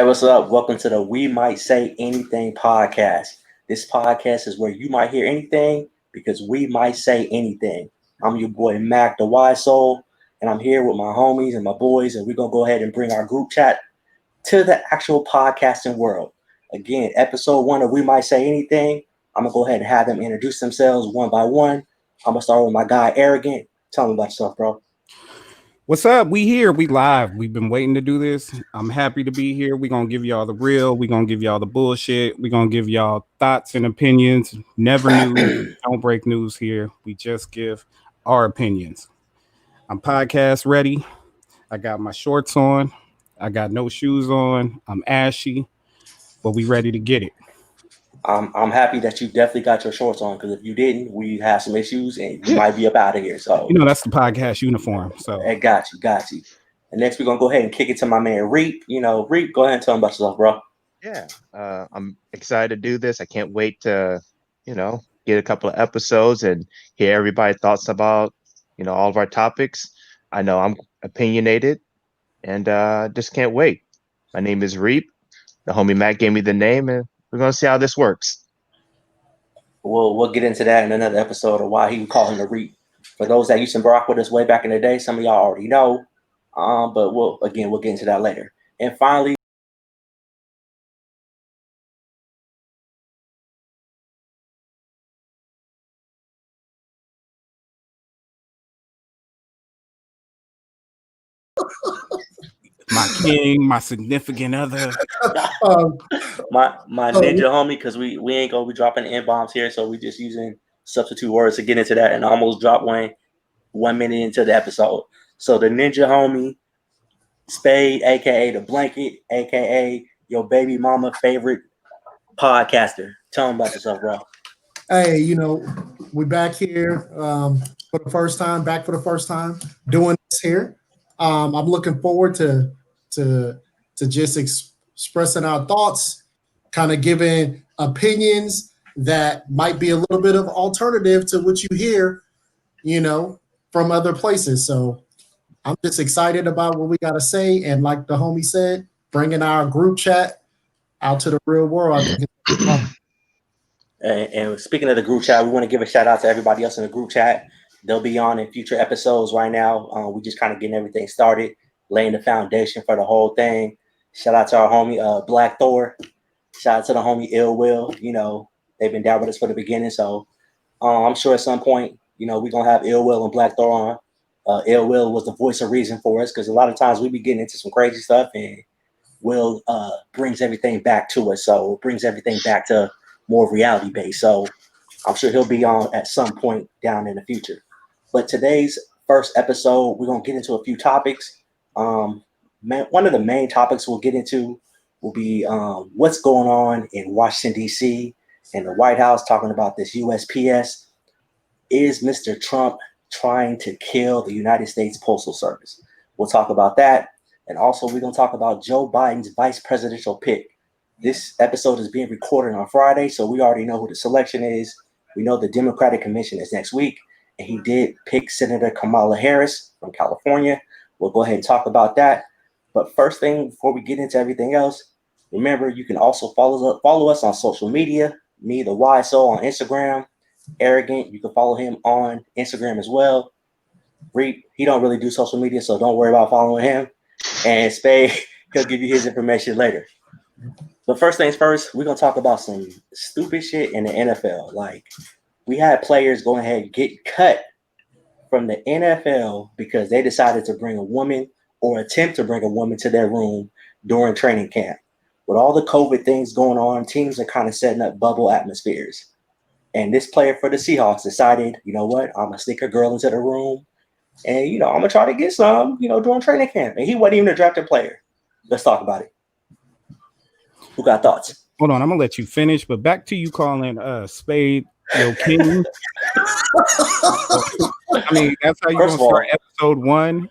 Hey, what's up? Welcome to the We Might Say Anything podcast. This podcast is where you might hear anything because we might say anything. I'm your boy Mac, the Wise Soul, and I'm here with my homies and my boys, and we're going to go ahead and bring our group chat to the actual podcasting world. Again, episode 1 of We Might Say Anything. I'm going to go ahead and have them introduce themselves one by one. I'm going to start with my guy, Arrogant. Tell me about yourself, bro. What's up? We here. We live. We've been waiting to do this. I'm happy to be here. We're going to give y'all the real. We're going to give y'all the bullshit. We're going to give y'all thoughts and opinions. Never news. Don't break news here. We just give our opinions. I'm podcast ready. I got my shorts on. I got no shoes on. I'm ashy, but we ready to get it. I'm happy that you definitely got your shorts on, because if you didn't, we have some issues and you might be up out of here. So that's the podcast uniform. So I got you. And next we're gonna go ahead and kick it to my man Reap. Reap, go ahead and tell him about yourself, bro. Yeah, I'm excited to do this. I can't wait to, get a couple of episodes and hear everybody's thoughts about, all of our topics. I know I'm opinionated and just can't wait. My name is Reap. The homie Matt gave me the name, and we're gonna see how this works. We'll get into that in another episode of why he would call him the Reap. For those that used to rock with us way back in the day, some of y'all already know. But we'll get into that later. And finally, my king, my significant other, my ninja homie, because we ain't gonna be dropping N-bombs here, so we just using substitute words to get into that, and I almost dropped 1 minute into the episode. So the ninja homie, Spade, aka the Blanket, aka your baby mama favorite podcaster. Tell him about yourself, bro. Hey, we're back here for the first time, doing this here. I'm looking forward to just expressing our thoughts, kind of giving opinions that might be a little bit of alternative to what you hear, from other places. So I'm just excited about what we got to say. And like the homie said, bringing our group chat out to the real world. I think it's fun. And speaking of the group chat, we want to give a shout out to everybody else in the group chat. They'll be on in future episodes. Right now, we just kind of getting everything started, laying the foundation for the whole thing. Shout out to our homie Black Thor. Shout out to the homie Ill Will. They've been down with us for the beginning. So I'm sure at some point, we're going to have Ill Will and Black Thor on. Ill Will was the voice of reason for us, because a lot of times we be getting into some crazy stuff, and Will brings everything back to us. So brings everything back to more reality based. So I'm sure he'll be on at some point down in the future. But today's first episode, we're going to get into a few topics. One of the main topics we'll get into will be what's going on in Washington, D.C. and the White House, talking about this USPS. Is Mr. Trump trying to kill the United States Postal Service? We'll talk about that. And also, we're going to talk about Joe Biden's vice presidential pick. This episode is being recorded on Friday, so we already know who the selection is. We know the Democratic Convention is next week, and he did pick Senator Kamala Harris from California. We'll go ahead and talk about that. But first thing, before we get into everything else, remember, you can also follow us on social media. Me, the Wise Soul, on Instagram. Arrogant, you can follow him on Instagram as well. Reap, he don't really do social media, so don't worry about following him. And Spade, he'll give you his information later. But first things first, we're going to talk about some stupid shit in the NFL. Like, we had players go ahead and get cut from the NFL because they decided to bring a woman or attempt to bring a woman to their room during training camp. With all the COVID things going on, teams are kind of setting up bubble atmospheres. And this player for the Seahawks decided, you know what, I'm going to sneak a girl into the room. And, I'm going to try to get some, during training camp. And he wasn't even a drafted player. Let's talk about it. Who got thoughts? Hold on, I'm gonna let you finish, but back to you calling Spade your king. I mean, that's how you gonna start episode 1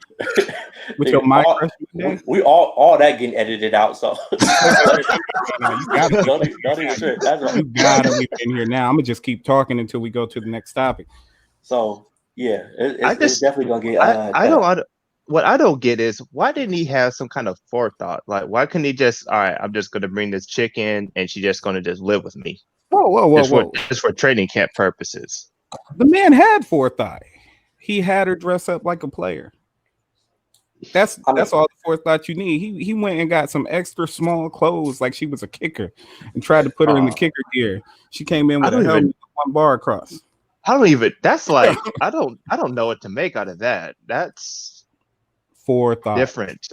with your mic. We all that getting edited out, so no, you gotta leave in here now. I'm gonna just keep talking until we go to the next topic. So yeah, it's definitely gonna get. what I don't get is why didn't he have some kind of forethought? Like, why couldn't he just, all right, I'm just going to bring this chick in and she's just going to just live with me Whoa. just for training camp purposes? The man had forethought. He had her dress up like a player. That's all the forethought you need. He went and got some extra small clothes like she was a kicker and tried to put her in the kicker gear. She came in with a helmet with one bar across. I don't even. That's like I don't know what to make out of that. That's forethought. Different.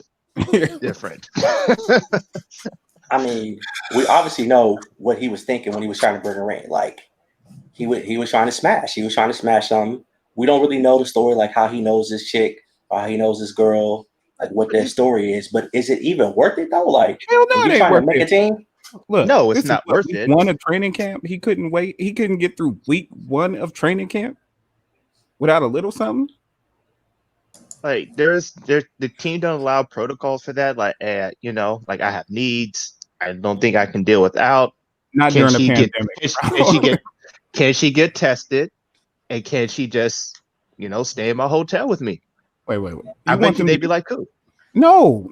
I mean, we obviously know what he was thinking when he was trying to bring her in. Like he was trying to smash. He was trying to smash something. We don't really know the story, like how he knows this chick or how he knows this girl, like what their story is. But is it even worth it though? Like, hell no, you trying to make a team? Look, no, it's not worth it. One of training camp, he couldn't wait. He couldn't get through week 1 of training camp without a little something. Like the team don't allow protocols for that. Like, like I have needs. I don't think I can deal without. Not during the pandemic. Can she get tested? And can she just, stay in my hotel with me? Wait. I bet you they'd be like, cool. No.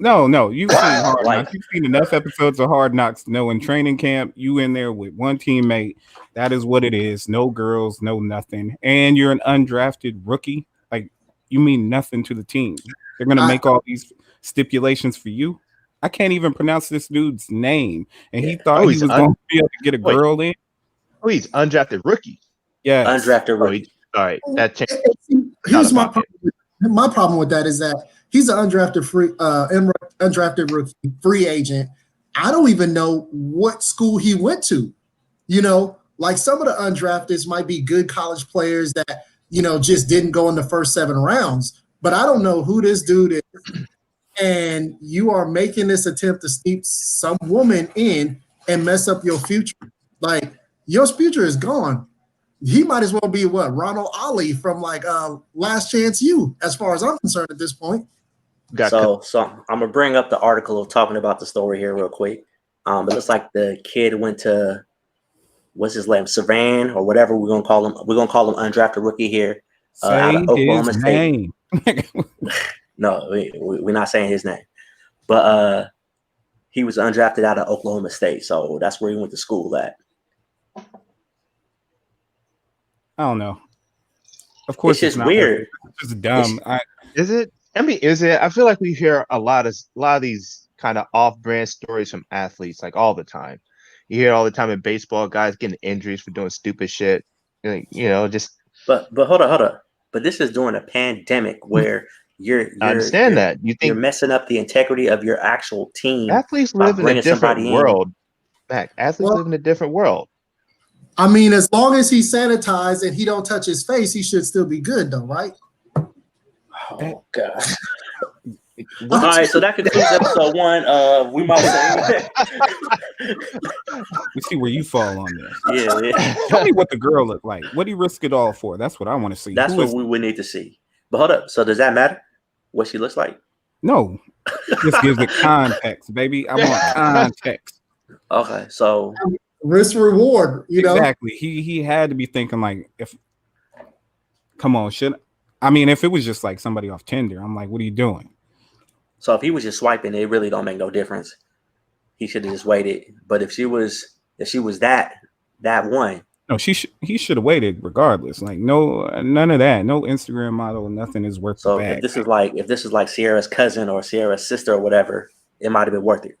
You've seen Hard Knocks. You've seen enough episodes of Hard Knocks to know in training camp, you in there with one teammate. That is what it is. No girls, no nothing. And you're an undrafted rookie. Like, you mean nothing to the team. They're going to make all these stipulations for you. I can't even pronounce this dude's name. And he thought he was going to be able to get a girl in. Oh, he's undrafted rookie. Yeah. Undrafted rookie. All right. That changed. Here's my problem. My problem with that is that he's an undrafted rookie, free agent. I don't even know what school he went to. Like some of the undrafteds might be good college players that, just didn't go in the first 7 rounds. But I don't know who this dude is. And you are making this attempt to sneak some woman in and mess up your future. Like, your future is gone. He might as well be Ronald Ali from Last Chance U, as far as I'm concerned at this point. So I'm gonna bring up the article of talking about the story here real quick. It looks like the kid went to what's his name, Savan or whatever we're gonna call him. We're gonna call him undrafted rookie here out of Oklahoma State. No, we're not saying his name, but he was undrafted out of Oklahoma State, so that's where he went to school at. I don't know. Of course, it's just weird. It's just dumb. Is it? I mean, is it? I feel like we hear a lot of these kind of off-brand stories from athletes, like all the time. You hear all the time in baseball, guys getting injuries for doing stupid shit. Just. But hold on. But this is during a pandemic where I understand that you're messing up the integrity of your actual team. Athletes live in a different world. Athletes live in a different world. I mean, as long as he's sanitized and he don't touch his face, he should still be good, though, right? Oh God! All right, so that concludes episode 1. We might say we see where you fall on this. Yeah. Tell me what the girl looked like. What do you risk it all for? That's what I want to see. That's what we would need to see. But hold up. So does that matter? What she looks like? No. Just gives it context, baby. I want context. Okay, so risk reward, exactly. He had to be thinking like, if it was just like somebody off Tinder, I'm like, what are you doing? So if he was just swiping, it really don't make no difference. He should have just waited. But if she was that one, no, he should have waited regardless. Like none of that. No Instagram model, nothing is worth the bag. If this is like Sierra's cousin or Sierra's sister or whatever, it might have been worth it.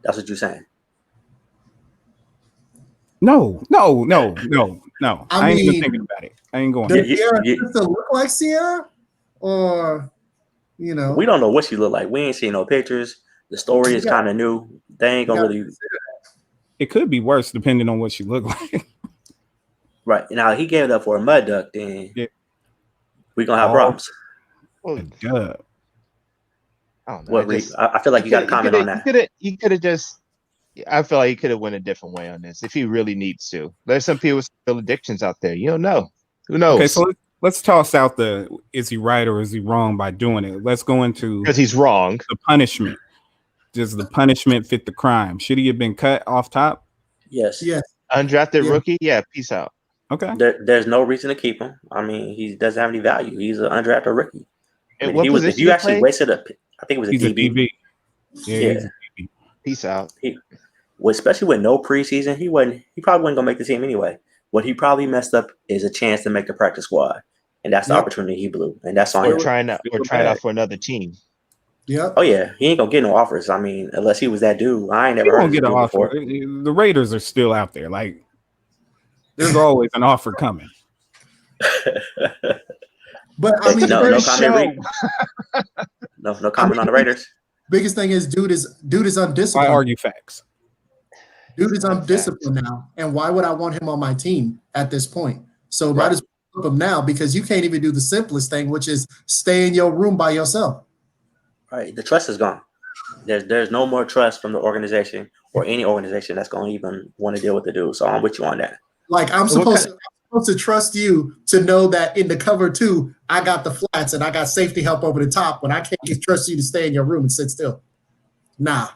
That's what you're saying. No. I ain't even thinking about it. I ain't going. Does Sierra's sister look like Sierra? Or we don't know what she looked like. We ain't seen no pictures. The story is kind of new. They ain't gonna really. It could be worse depending on what she looked like. Right now, he gave it up for a mud duck. Then we're gonna have problems. Well, I don't know. What, I feel like you got to comment on that. You could have just. I feel like he could have went a different way on this if he really needs to. There's some people with still addictions out there. You don't know. Who knows? Okay, so let's toss out is he right or is he wrong by doing it? Let's go into because he's wrong. The punishment. Does the punishment fit the crime? Should he have been cut off top? Yes. Undrafted rookie? Yeah, peace out. Okay. There's no reason to keep him. I mean, he doesn't have any value. He's an undrafted rookie. I mean, what if position you he actually played? wasted up, I think it was a He's a DB. DB. Yeah, Yeah. he's a DB. Peace out. Well, especially with no preseason, he probably wasn't gonna make the team anyway. What he probably messed up is a chance to make the practice squad, and that's the Yep. opportunity he blew, and that's on Or him. trying bad. out for another team. Yep. Oh yeah, he ain't gonna get no offers. I mean, unless he was that dude. I ain't never He heard won't of this get an dude offer. before. The Raiders are still out there. Like, there's always an offer coming. But I mean, no First comment. show. Reed? No comment on the Raiders. biggest thing is dude is I undisciplined. argue facts. Dude is Not undisciplined now, and why would I want him on my team at this point? So might Right. as well flip him now because you can't even do the simplest thing, which is stay in your room by yourself. Right, the trust is gone. There's no more trust from the organization or any organization that's gonna even want to deal with the dude. So I'm with you on that. Like I'm What supposed to trust you to know that in the cover two, I got the flats and I got safety help over the top when I can't trust you to stay in your room and sit still. Nah.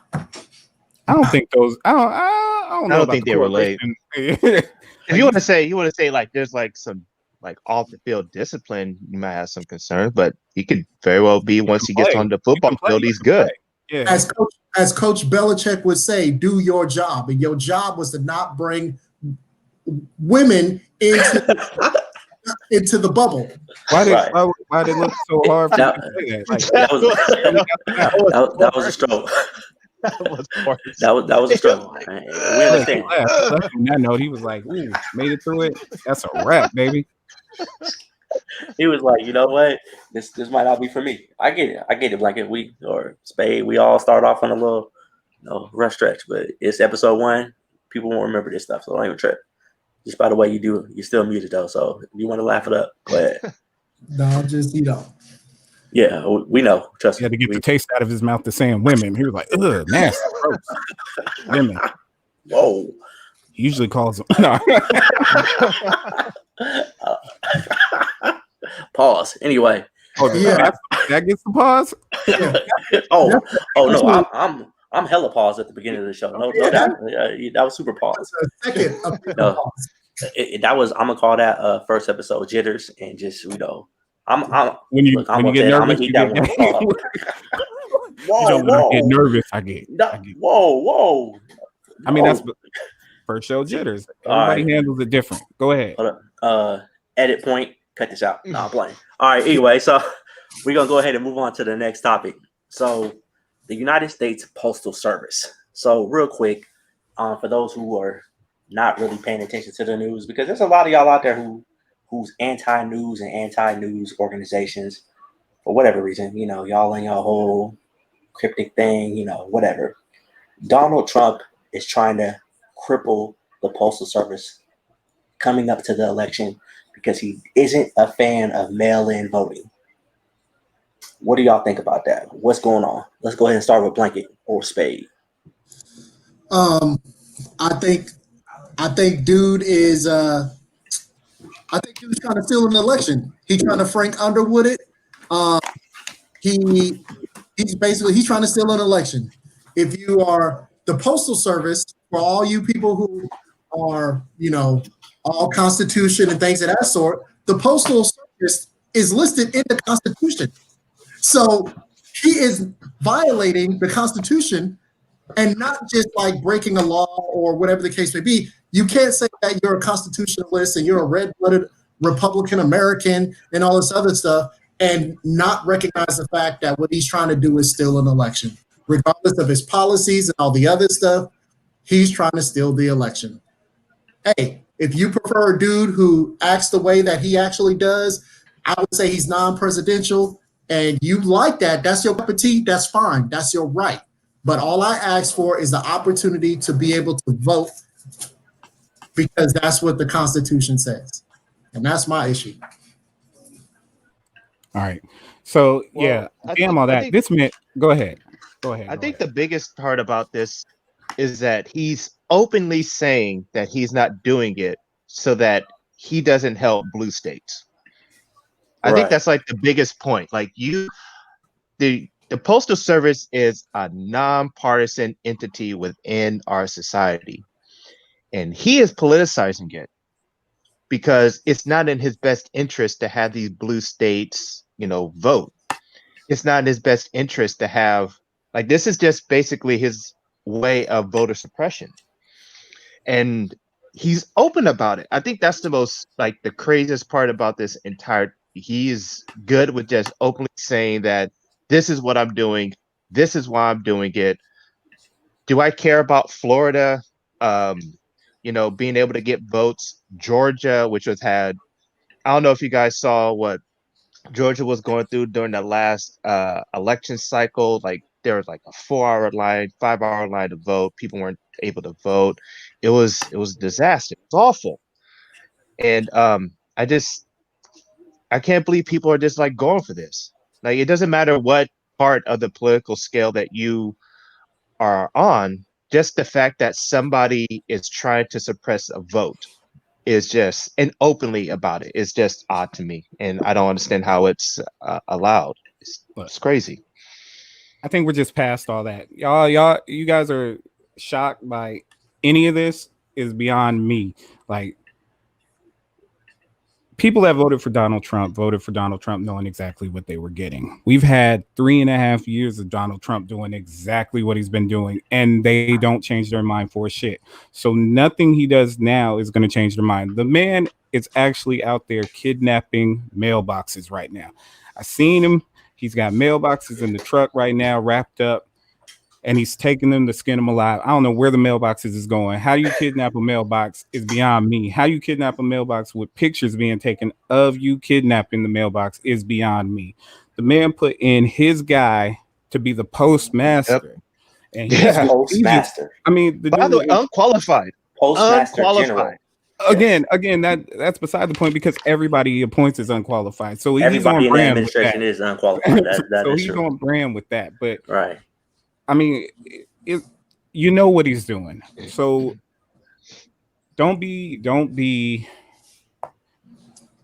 I don't think those. I don't know. I don't about think the they relate. correlation. If you want to say like there's like some like off the field discipline, you might have some concerns, but he could very well be once he gets play. on the You football can play, field, you he's can good. play. Yeah. As Coach Belichick would say, do your job. And your job was to not bring women into the bubble. Why did Right. why did it look so hard for That- you to say that? Like, that was a struggle. That was worse. That was a struggle. We understand. he left on that note. He was like, "Ooh, made it through it. That's a wrap, baby." He was like, you know what? This might not be for me. I get it. Blanket week or spade. We all start off on a little, rough stretch, but it's episode 1. People won't remember this stuff, so don't even trip. Just by the way you do, you're still muted though. So if you want to laugh it up, go ahead. No, just Yeah, we know. Trust He had to me. get the taste out of his mouth to saying women. He was like, "Ugh, nasty, gross, women." Whoa. He usually calls them. No. Pause. Anyway. Oh, Yeah. that gets the pause. oh no, I'm hella paused at the beginning of the show. No doubt. That was super pause. second. No. That was, I'm gonna call that first episode jitters, and just I'm When you get nervous, I'm gonna eat that one. When I get nervous, I get. Whoa. I mean, that's first show jitters. Everybody handles it different. Go ahead. Hold up. Edit point. Cut this out. No, I'm playing. All right. Anyway, so we're gonna go ahead and move on to the next topic. So, the United States Postal Service. So, real quick, for those who are not really paying attention to the news, because there's a lot of y'all out there who's anti-news and anti-news organizations for whatever reason. Y'all in your whole cryptic thing. Whatever. Donald Trump is trying to cripple the Postal Service coming up to the election because he isn't a fan of mail-in voting. What do y'all think about that? What's going on? Let's go ahead and start with Blanket or Spade. I think dude is trying to steal an election. He's trying to Frank Underwood it. He's trying to steal an election. If you are the Postal Service, for all you people who are, all Constitution and things of that sort, the Postal Service is listed in the Constitution. So he is violating the Constitution, and not just like breaking a law or whatever the case may be. You can't say that you're a constitutionalist and you're a red-blooded Republican American and all this other stuff and not recognize the fact that what he's trying to do is steal an election. Regardless of his policies and all the other stuff, he's trying to steal the election. Hey, if you prefer a dude who acts the way that he actually does, I would say he's non-presidential, and you like that, that's your cup of tea, that's fine, that's your right. But all I ask for is the opportunity to be able to vote, because that's what the Constitution says. And that's my issue. All right. So, damn all that. This meant, go ahead. I think the biggest part about this is that he's openly saying that he's not doing it so that he doesn't help blue states. I think that's like the biggest point. Like the Postal Service is a nonpartisan entity within our society, and he is politicizing it because it's not in his best interest to have these blue states, vote. it's not in his best interest to have like this is just basically his way of voter suppression. And he's open about it. I think that's the most like the craziest part about this entire he's good with just openly saying that this is what I'm doing, this is why I'm doing it. Do I care about Florida? Um, being able to get votes, Georgia, which was had I don't know if you guys saw what Georgia was going through during the last election cycle. Like there was like a 4 hour line, 5 hour line to vote. People weren't able to vote. It was a disaster. It's awful. And I can't believe people are just like going for this. Like it doesn't matter what part of the political scale that you are on, just the fact that somebody is trying to suppress a vote is just and openly about it is just odd to me, and I don't understand how it's allowed. It's crazy. I think we're just past all that. You guys are shocked by any of this is beyond me. Like people that voted for Donald Trump knowing exactly what they were getting. We've had 3.5 years of Donald Trump doing exactly what he's been doing, and they don't change their mind for shit. So nothing he does now is going to change their mind. The man is actually out there kidnapping mailboxes right now. I seen him. He's got mailboxes in the truck right now, wrapped up, and he's taking them to skin them alive. I don't know where the mailboxes is going. How you kidnap a mailbox is beyond me. How you kidnap a mailbox with pictures being taken of you kidnapping the mailbox is beyond me. The man put in his guy to be the postmaster. Yep. And he's postmaster. I mean, by the way, unqualified. Postmaster General. Again, that's beside the point because everybody he appoints is unqualified. So everybody he's on in the brand administration is unqualified. That so is he's true. on brand with that. But Right. I mean, you know what he's doing. So don't be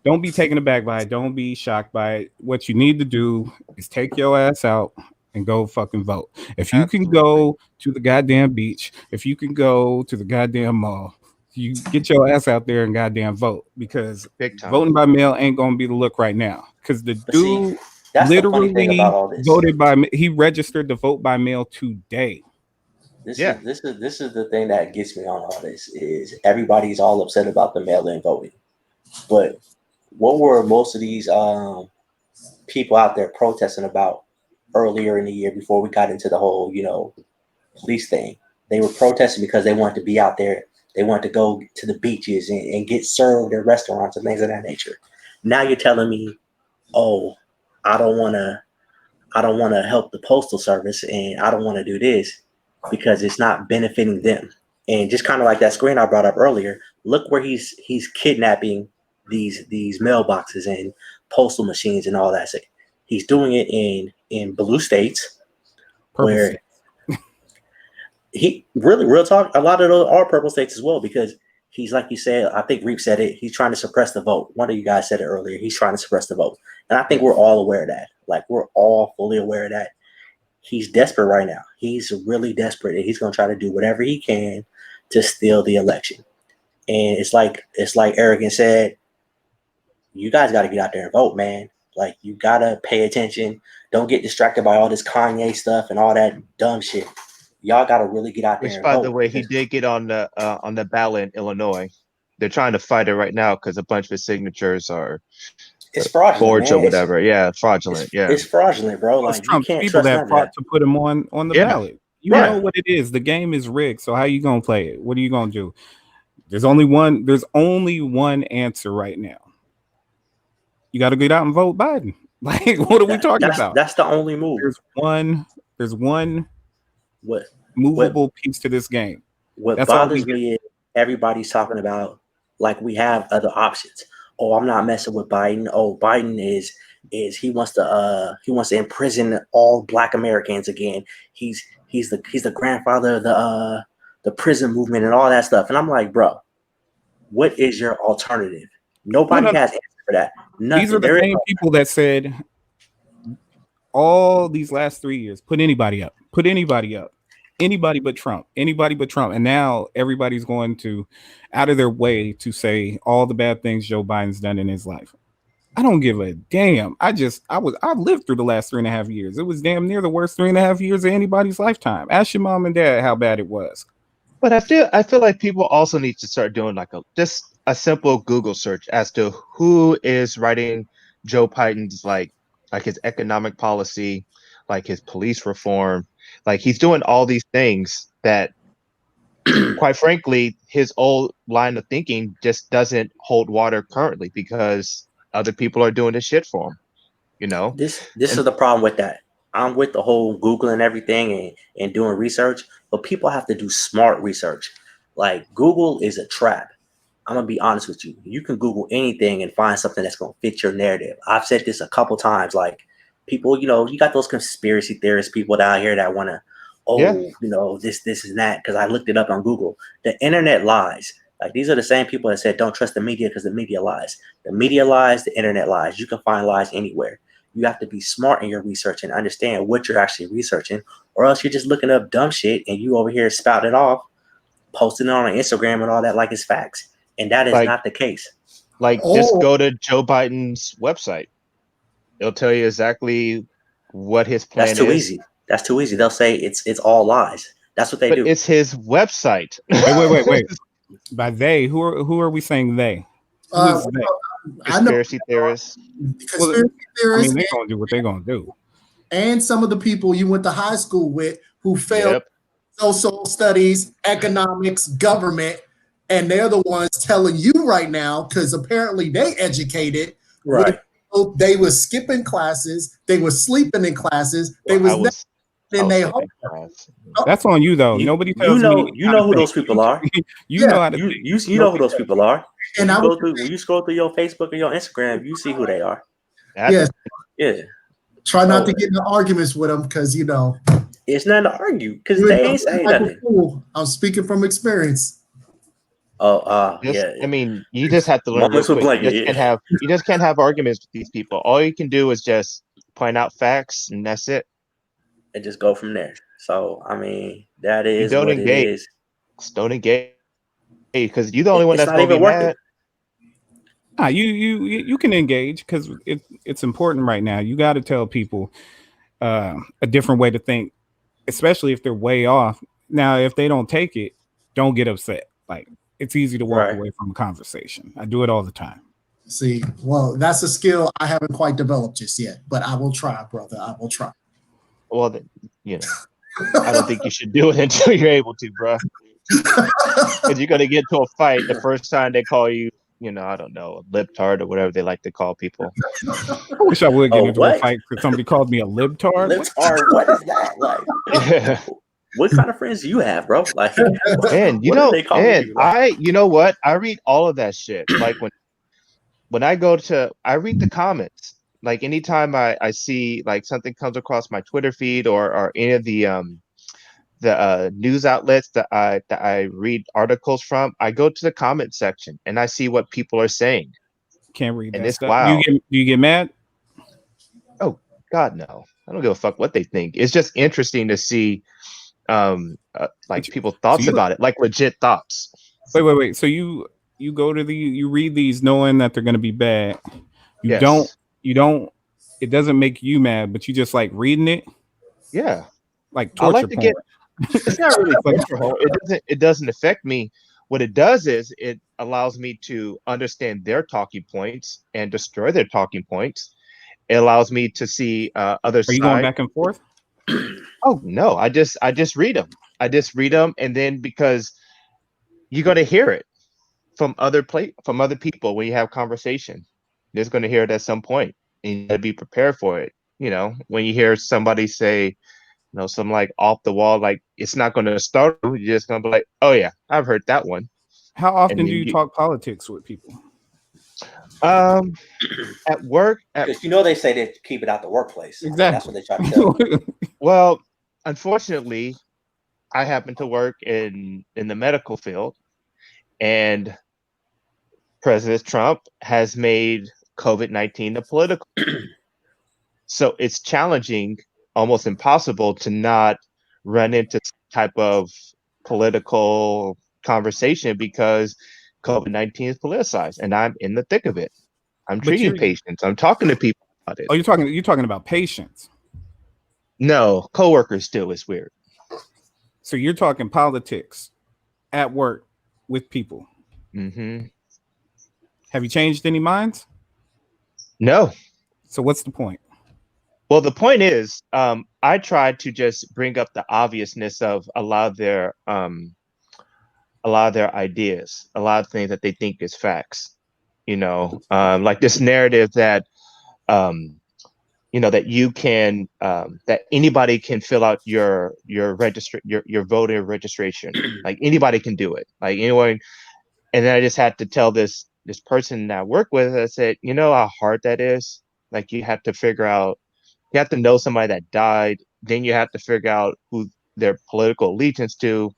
taken aback by it. Don't be shocked by it. What you need to do is take your ass out and go fucking vote. If you can go to the goddamn beach, if you can go to the goddamn mall, you get your ass out there and goddamn vote because voting by mail ain't gonna be the look right now. Because the dude literally voted by he registered to vote by mail today. This is the thing that gets me on all this is everybody's all upset about the mail-in voting, but what were most of these people out there protesting about earlier in the year before we got into the whole police thing? They were protesting because they wanted to be out there. They wanted to go to the beaches and get served at restaurants and things of that nature. Now you're telling me, oh, I don't want to help the Postal Service and I don't want to do this because it's not benefiting them. And just kind of like that screen I brought up earlier, look where he's kidnapping these mailboxes and postal machines and all that. So he's doing it in blue states where he really real talk. A lot of those are purple states as well because he's like you said. I think Reap said it. He's trying to suppress the vote. One of you guys said it earlier. He's trying to suppress the vote, and I think we're all aware of that. Like we're all fully aware of that. He's desperate right now. He's really desperate, and he's going to try to do whatever he can to steal the election. And it's like Arrogant said, you guys got to get out there and vote, man. Like you got to pay attention. Don't get distracted by all this Kanye stuff and all that dumb shit. Y'all got to really get out there. Which, by the way, he did get on the ballot in Illinois. They're trying to fight it right now because a bunch of his signatures are it's fraudulent, forged or whatever. Fraudulent. It's fraudulent, bro. Like Trump, you can't people trust that fought to put him on the ballot. You know what it is. The game is rigged. So how you gonna play it? What are you gonna do? There's only one answer right now. You got to get out and vote Biden. Like, what are we talking about? That's the only move. There's one movable piece to this game. What bothers me is everybody's talking about like we have other options. Oh, I'm not messing with Biden. Oh, Biden is he wants to imprison all Black Americans again. He's the grandfather of the prison movement and all that stuff. And I'm like, bro, what is your alternative? Nobody has answer for that. Nothing. These are the same people that said all these last 3 years, put anybody up, anybody but Trump. And now everybody's going to out of their way to say all the bad things Joe Biden's done in his life. I don't give a damn. I lived through the last 3.5 years. It was damn near the worst 3.5 years of anybody's lifetime. Ask your mom and dad how bad it was. But I feel like people also need to start doing like just a simple Google search as to who is writing Joe Biden's like his economic policy, like his police reform, like he's doing all these things that, quite frankly, his old line of thinking just doesn't hold water currently because other people are doing this shit for him, you know? This And is the problem with that. I'm with the whole Google and everything and doing research, but people have to do smart research. Like Google is a trap. I'm gonna be honest with you. You can Google anything and find something that's gonna fit your narrative. I've said this a couple times. Like people, you got those conspiracy theorist people down here that wanna, yeah, this and that. Because I looked it up on Google. The internet lies. Like these are the same people that said don't trust the media because the media lies. The media lies. The internet lies. You can find lies anywhere. You have to be smart in your research and understand what you're actually researching, or else you're just looking up dumb shit and you over here spout it off, posting it on Instagram and all that like it's facts. And that is like not the case. just Oh, go to Joe Biden's website. It'll tell you exactly what his That's plan too is, easy. That's too easy. They'll say it's all lies. That's what they but do. it's his website. Wait. By they, who are we saying they? Who uh, is they? I know Conspiracy theorists. Well, conspiracy I mean, theorists they're gonna do what they're gonna do. and some of the people you went to high school with who failed Yep. social studies, economics, government, and they're the ones telling you right now because apparently they educated when Right. they were skipping classes, they were sleeping in classes, they Well, was never I in was their skipping homework. class. That's on you though. You Nobody you tells me know you how to know who think. those people are. You Yeah, know how to You think. you know who Nobody those people are. When and you I was scroll through your Facebook or your Instagram, you see who they are. That's yes, Yeah. try not to So get into arguments with them because it's nothing to argue because you end they up ain't saying like a nothing. fool. I'm speaking from experience. Oh, just. yeah. I mean, you just have to learn real Moments with quick. blanket. Yeah. You just can't have arguments with these people. All you can do is just point out facts, and that's it. And just go from there. So I mean, that You is don't what it engage. is. Just don't engage because you're the only one It's that's not gonna be even worth mad. it. you can engage because it's important right now. You got to tell people a different way to think, especially if they're way off. Now, if they don't take it, don't get upset. Like it's easy to walk Right. away from a conversation. I do it all the time. See, well, that's a skill I haven't quite developed just yet, but I will try, brother. I will try. Well, then, I don't think you should do it until you're able to, bro. Because you're gonna get to a fight the first time they call you, I don't know, a libtard or whatever they like to call people. I wish I would get Oh, into a what? fight because somebody called me a libtard. What? Libtard? What is that? Like, Yeah. what kind of friends do you have, bro? Like, And what are they calling you? Like, you know what? I read all of that shit. Like when I read the comments. Like anytime I see like something comes across my Twitter feed or any of the news outlets that I read articles from, I go to the comment section and I see what people are saying, Can't read and that it's stuff. wild. Do you get mad? Oh God, no! I don't give a fuck what they think. It's just interesting to see, But like you, people's so thoughts you about it, like legit thoughts. wait. So you go to you read these knowing that they're going to be bad. You don't Yes, you don't. It doesn't make you mad, but you just like reading it yeah. like I torture like to porn. get. It's not really Like, torture home. It doesn't affect me. What it does is it allows me to understand their talking points and destroy their talking points. It allows me to see other are you going side. back and forth? Oh no, I just read them. I just read them, and then because you're gonna hear it from other people when you have conversation, you're just gonna hear it at some point, and you gotta be prepared for it. When you hear somebody say, some like off the wall, like it's not gonna startle you. You're just gonna be like, oh yeah, I've heard that one. How And often do then you talk politics with people? um at work because they say they keep it out the workplace. I mean, that's what Exactly. they try to tell you. well, unfortunately, I happen to work in the medical field, and President Trump has made COVID-19 a political. So it's challenging, almost impossible to not run into some type of political conversation because COVID-19 is politicized and I'm in the thick of it. I'm treating patients. I'm talking to people about it. Oh, you're talking about patients. No, coworkers still is weird. So you're talking politics at work with people. Mm-hmm. Have you changed any minds? No. So what's the point? Well, the point is, I tried to just bring up the obviousness of a lot of their ideas, a lot of things that they think is facts. Like this narrative that that you can that anybody can fill out your voter registration. Like anybody can do it. Like anyone. And then I just had to tell this person that I work with, I said, you know how hard that is? Like you have to figure out, you have to know somebody that died, then you have to figure out who their political allegiance to,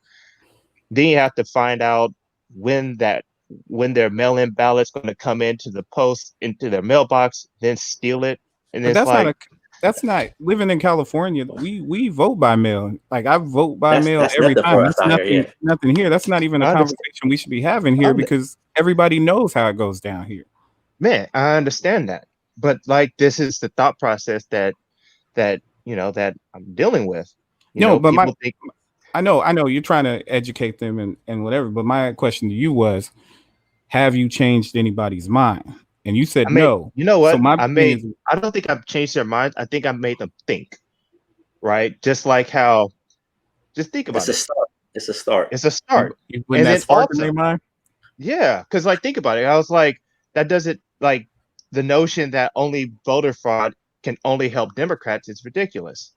then you have to find out when their mail-in ballot's going to come into their mailbox, then steal it. And But it's like, that's not living in California. We vote by mail. Like I vote by mail that's every nothing for time. us That's out here, nothing here. That's not even a conversation we should be having here because everybody knows how it goes down here. Man, I understand that. But like this is the thought process that I'm dealing with. But people think I know you're trying to educate them and whatever, but my question to you was, have you changed anybody's mind? And you said no. You know what? So my I don't think I've changed their minds. I think I've made them think. Right? Just like how, just think about it. It's a start. It's a start. When that spark in their mind? Yeah, because like think about it. I was like, that doesn't like the notion that only voter fraud can only help Democrats is ridiculous.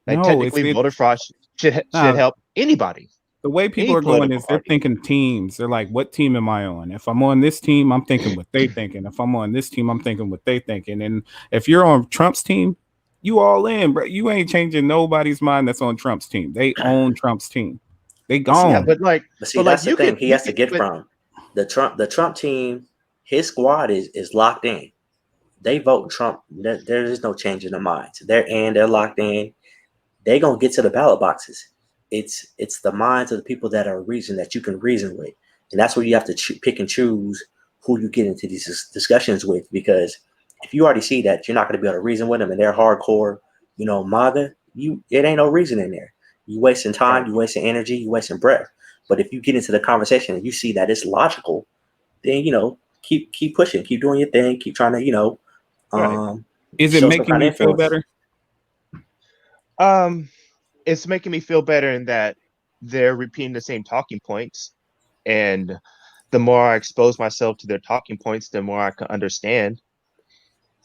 Like technically voter fraud should help anybody. The way people are going is they're thinking teams. They're like, what team am I on? If I'm on this team, I'm thinking what they thinking. If I'm on this team, I'm thinking what they thinking. And if you're on Trump's team, you all in, bro. You ain't changing nobody's mind that's on Trump's team. They own Trump's team. They gone. Yeah, but that's the thing. He has to get from the Trump team. His squad is locked in. They vote Trump. There is no change in their minds. They're in. They're locked in. They gonna get to the ballot boxes. It's the minds of the people that are reason that you can reason with, and that's where you have to pick and choose who you get into these discussions with. Because if you already see that you're not going to be able to reason with them, and they're hardcore, MAGA, it ain't no reason in there. You wasting time, you wasting energy, you wasting breath. But if you get into the conversation and you see that it's logical, then keep pushing, keep doing your thing, keep trying to Is it making you feel better? It's making me feel better in that they're repeating the same talking points, and the more I expose myself to their talking points, the more I can understand.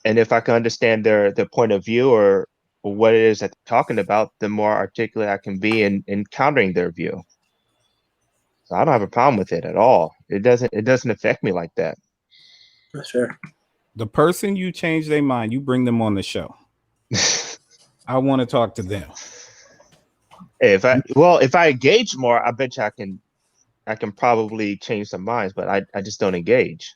And if I can understand their point of view or what it is that they're talking about, the more articulate I can be in countering their view. So I don't have a problem with it at all. It doesn't affect me like that. Sure. The person you change their mind, you bring them on the show. I want to talk to them. If I engage more, I bet you I can probably change some minds, but I just don't engage.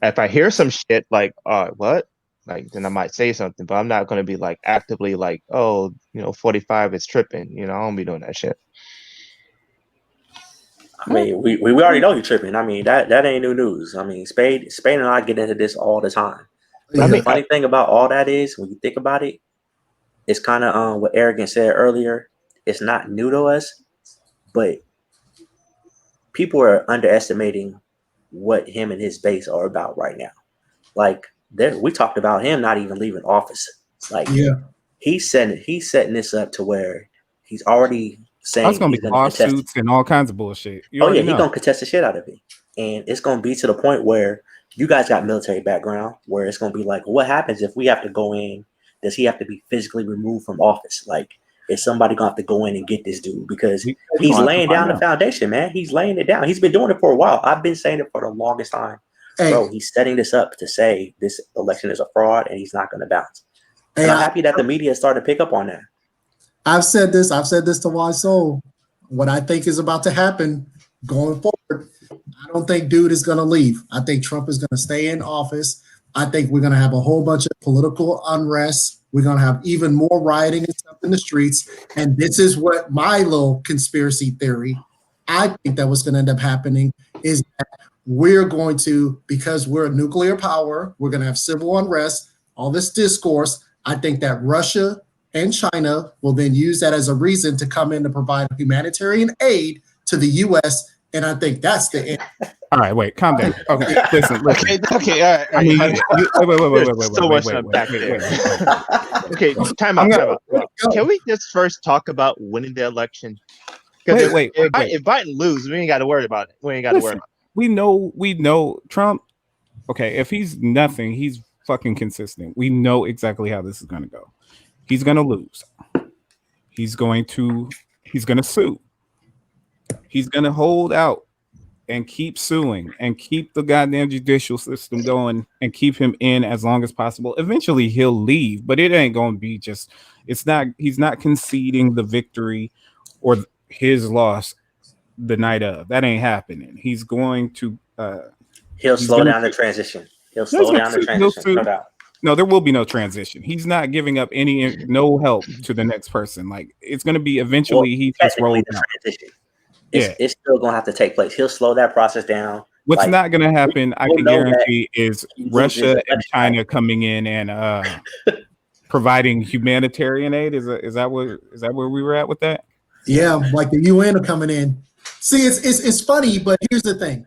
If I hear some shit like, what? Like, then I might say something, but I'm not going to be like actively like, 45 is tripping. I don't be doing that shit. I mean, we already know you're tripping. I mean, that ain't new news. I mean, Spade and I get into this all the time. But the funny thing about all that is, when you think about it, it's kind of what Arrogant said earlier. It's not new to us, but people are underestimating what him and his base are about right now. Like, we talked about him not even leaving office. Like, he's setting this up to where he's already saying it's gonna be lawsuits and all kinds of bullshit. He's gonna contest the shit out of it, and it's gonna be to the point where you guys got military background, where it's gonna be like, what happens if we have to go in? Does he have to be physically removed from office? Like, is somebody gonna have to go in and get this dude? Because he's laying down the foundation, man. He's laying it down. He's been doing it for a while. I've been saying it for the longest time. Bro, he's setting this up to say this election is a fraud and he's not going to bounce. And I'm happy that the media started to pick up on that. I've said this to Wise Soul. What I think is about to happen going forward, I don't think dude is going to leave. I think Trump is going to stay in office. I think we're going to have a whole bunch of political unrest. We're going to have even more rioting and stuff in the streets. And this is what my little conspiracy theory, I think that what's going to end up happening is that we're going to, because we're a nuclear power, we're going to have civil unrest, all this discourse. I think that Russia and China will then use that as a reason to come in to provide humanitarian aid to the U.S. And I think that's the end. All right, wait, calm down. Okay, listen. Okay, all right. I mean, wait. Okay, time out. Can we just first talk about winning the election? Because if Biden loses, we ain't got to worry about it. We know Trump. Okay, if he's nothing, he's fucking consistent. We know exactly how this is going to go. He's going to lose. He's going to sue. He's going to hold out and keep suing and keep the goddamn judicial system going and keep him in as long as possible. Eventually he'll leave, but it ain't going to be just, he's not conceding the victory or his loss the night of. That ain't happening. He's going to, he'll slow down the transition. He'll slow down the transition. No doubt. No, there will be no transition. He's not giving up no help to the next person. Like, it's going to be eventually he just rolls out. It's still going to have to take place. He'll slow that process down. What's not going to happen, I can guarantee, is Russia and China coming in and providing humanitarian aid. Is that where we were at with that? Yeah, like the UN are coming in. See, it's funny, but here's the thing.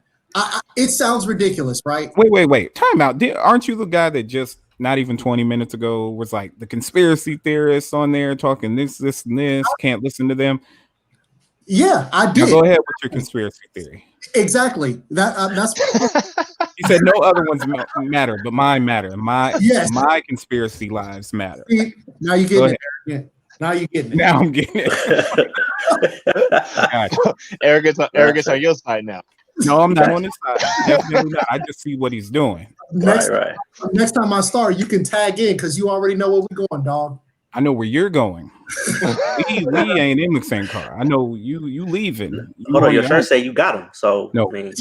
It sounds ridiculous, right? Wait. Time out. Aren't you the guy that just not even 20 minutes ago was like the conspiracy theorists on there talking this, and this? Can't listen to them. Yeah, I did. Now go ahead with your conspiracy theory. Exactly. That's. He said no other ones matter, but mine matter. My conspiracy lives matter. See, now you get it. Yeah. Now you getting it. Now I'm getting it. Arrogance on your side now. No, I'm not on his side. Definitely not. I just see what he's doing. Next time I start, you can tag in because you already know where we're going, dog. I know where you're going. we ain't in the same car. I know you leaving. Hold on, your shirt say you got him. So no, I mean,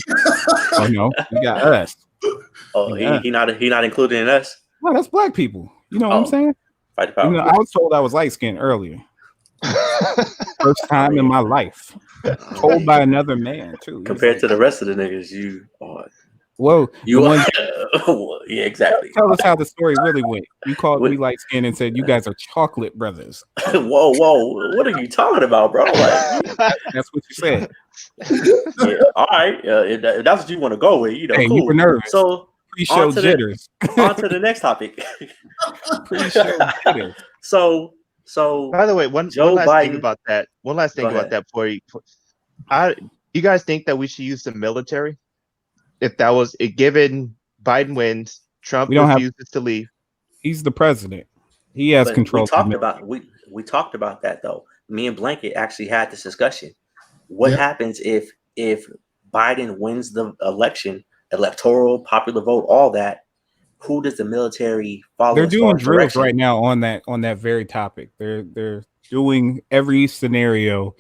oh no, you got us. Oh, he not included in us. Well, that's black people. You know what I'm saying? Fight the power. I was told I was light skinned earlier. First time in my life. Told by another man too. Compared to the rest of the niggas, you are. Whoa, yeah, exactly. Tell us how the story really went. You called me light skinned and said you guys are chocolate brothers. Whoa, what are you talking about, bro? Like, that's what you said. Yeah, all right. If that's what you want to go with, hey, cool. You were nervous. So pre-show jitters. On to the next topic. Pre-show jitters. So by the way, one last thing about that before you guys think that we should use the military? If that was given Biden wins, Trump refuses to leave. He's the president. He has control. We talked about that though. Me and Blanket actually had this discussion. What happens if Biden wins the election, electoral, popular vote, all that? Who does the military follow? They're doing drills right now on that very topic. They're doing every scenario.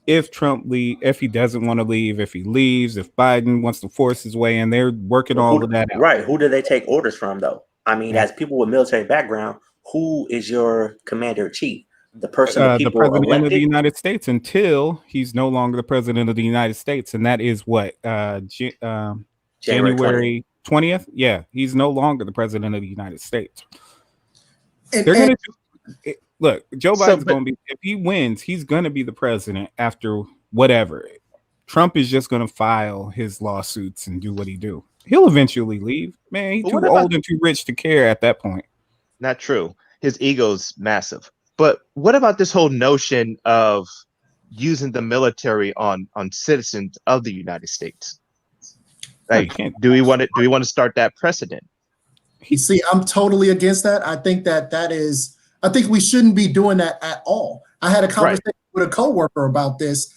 If Trump if he doesn't want to leave, if he leaves, if Biden wants to force his way in, they're working all of that out. Right. Who do they take orders from, though? I mean, as people with military background, who is your commander in chief? The person the president elected? of the United States until he's no longer the president of the United States. And that is what? January 20th? Yeah, he's no longer the president of the United States. They're going to do look, Joe Biden's going to be, if he wins, he's going to be the president after whatever. Trump is just going to file his lawsuits and do what he do. He'll eventually leave. Man, he's too old and too rich to care at that point. Not true. His ego's massive. But what about this whole notion of using the military on citizens of the United States? Like, do we want to start that precedent? You see, I'm totally against that. I think I think we shouldn't be doing that at all. I had a conversation with a coworker about this.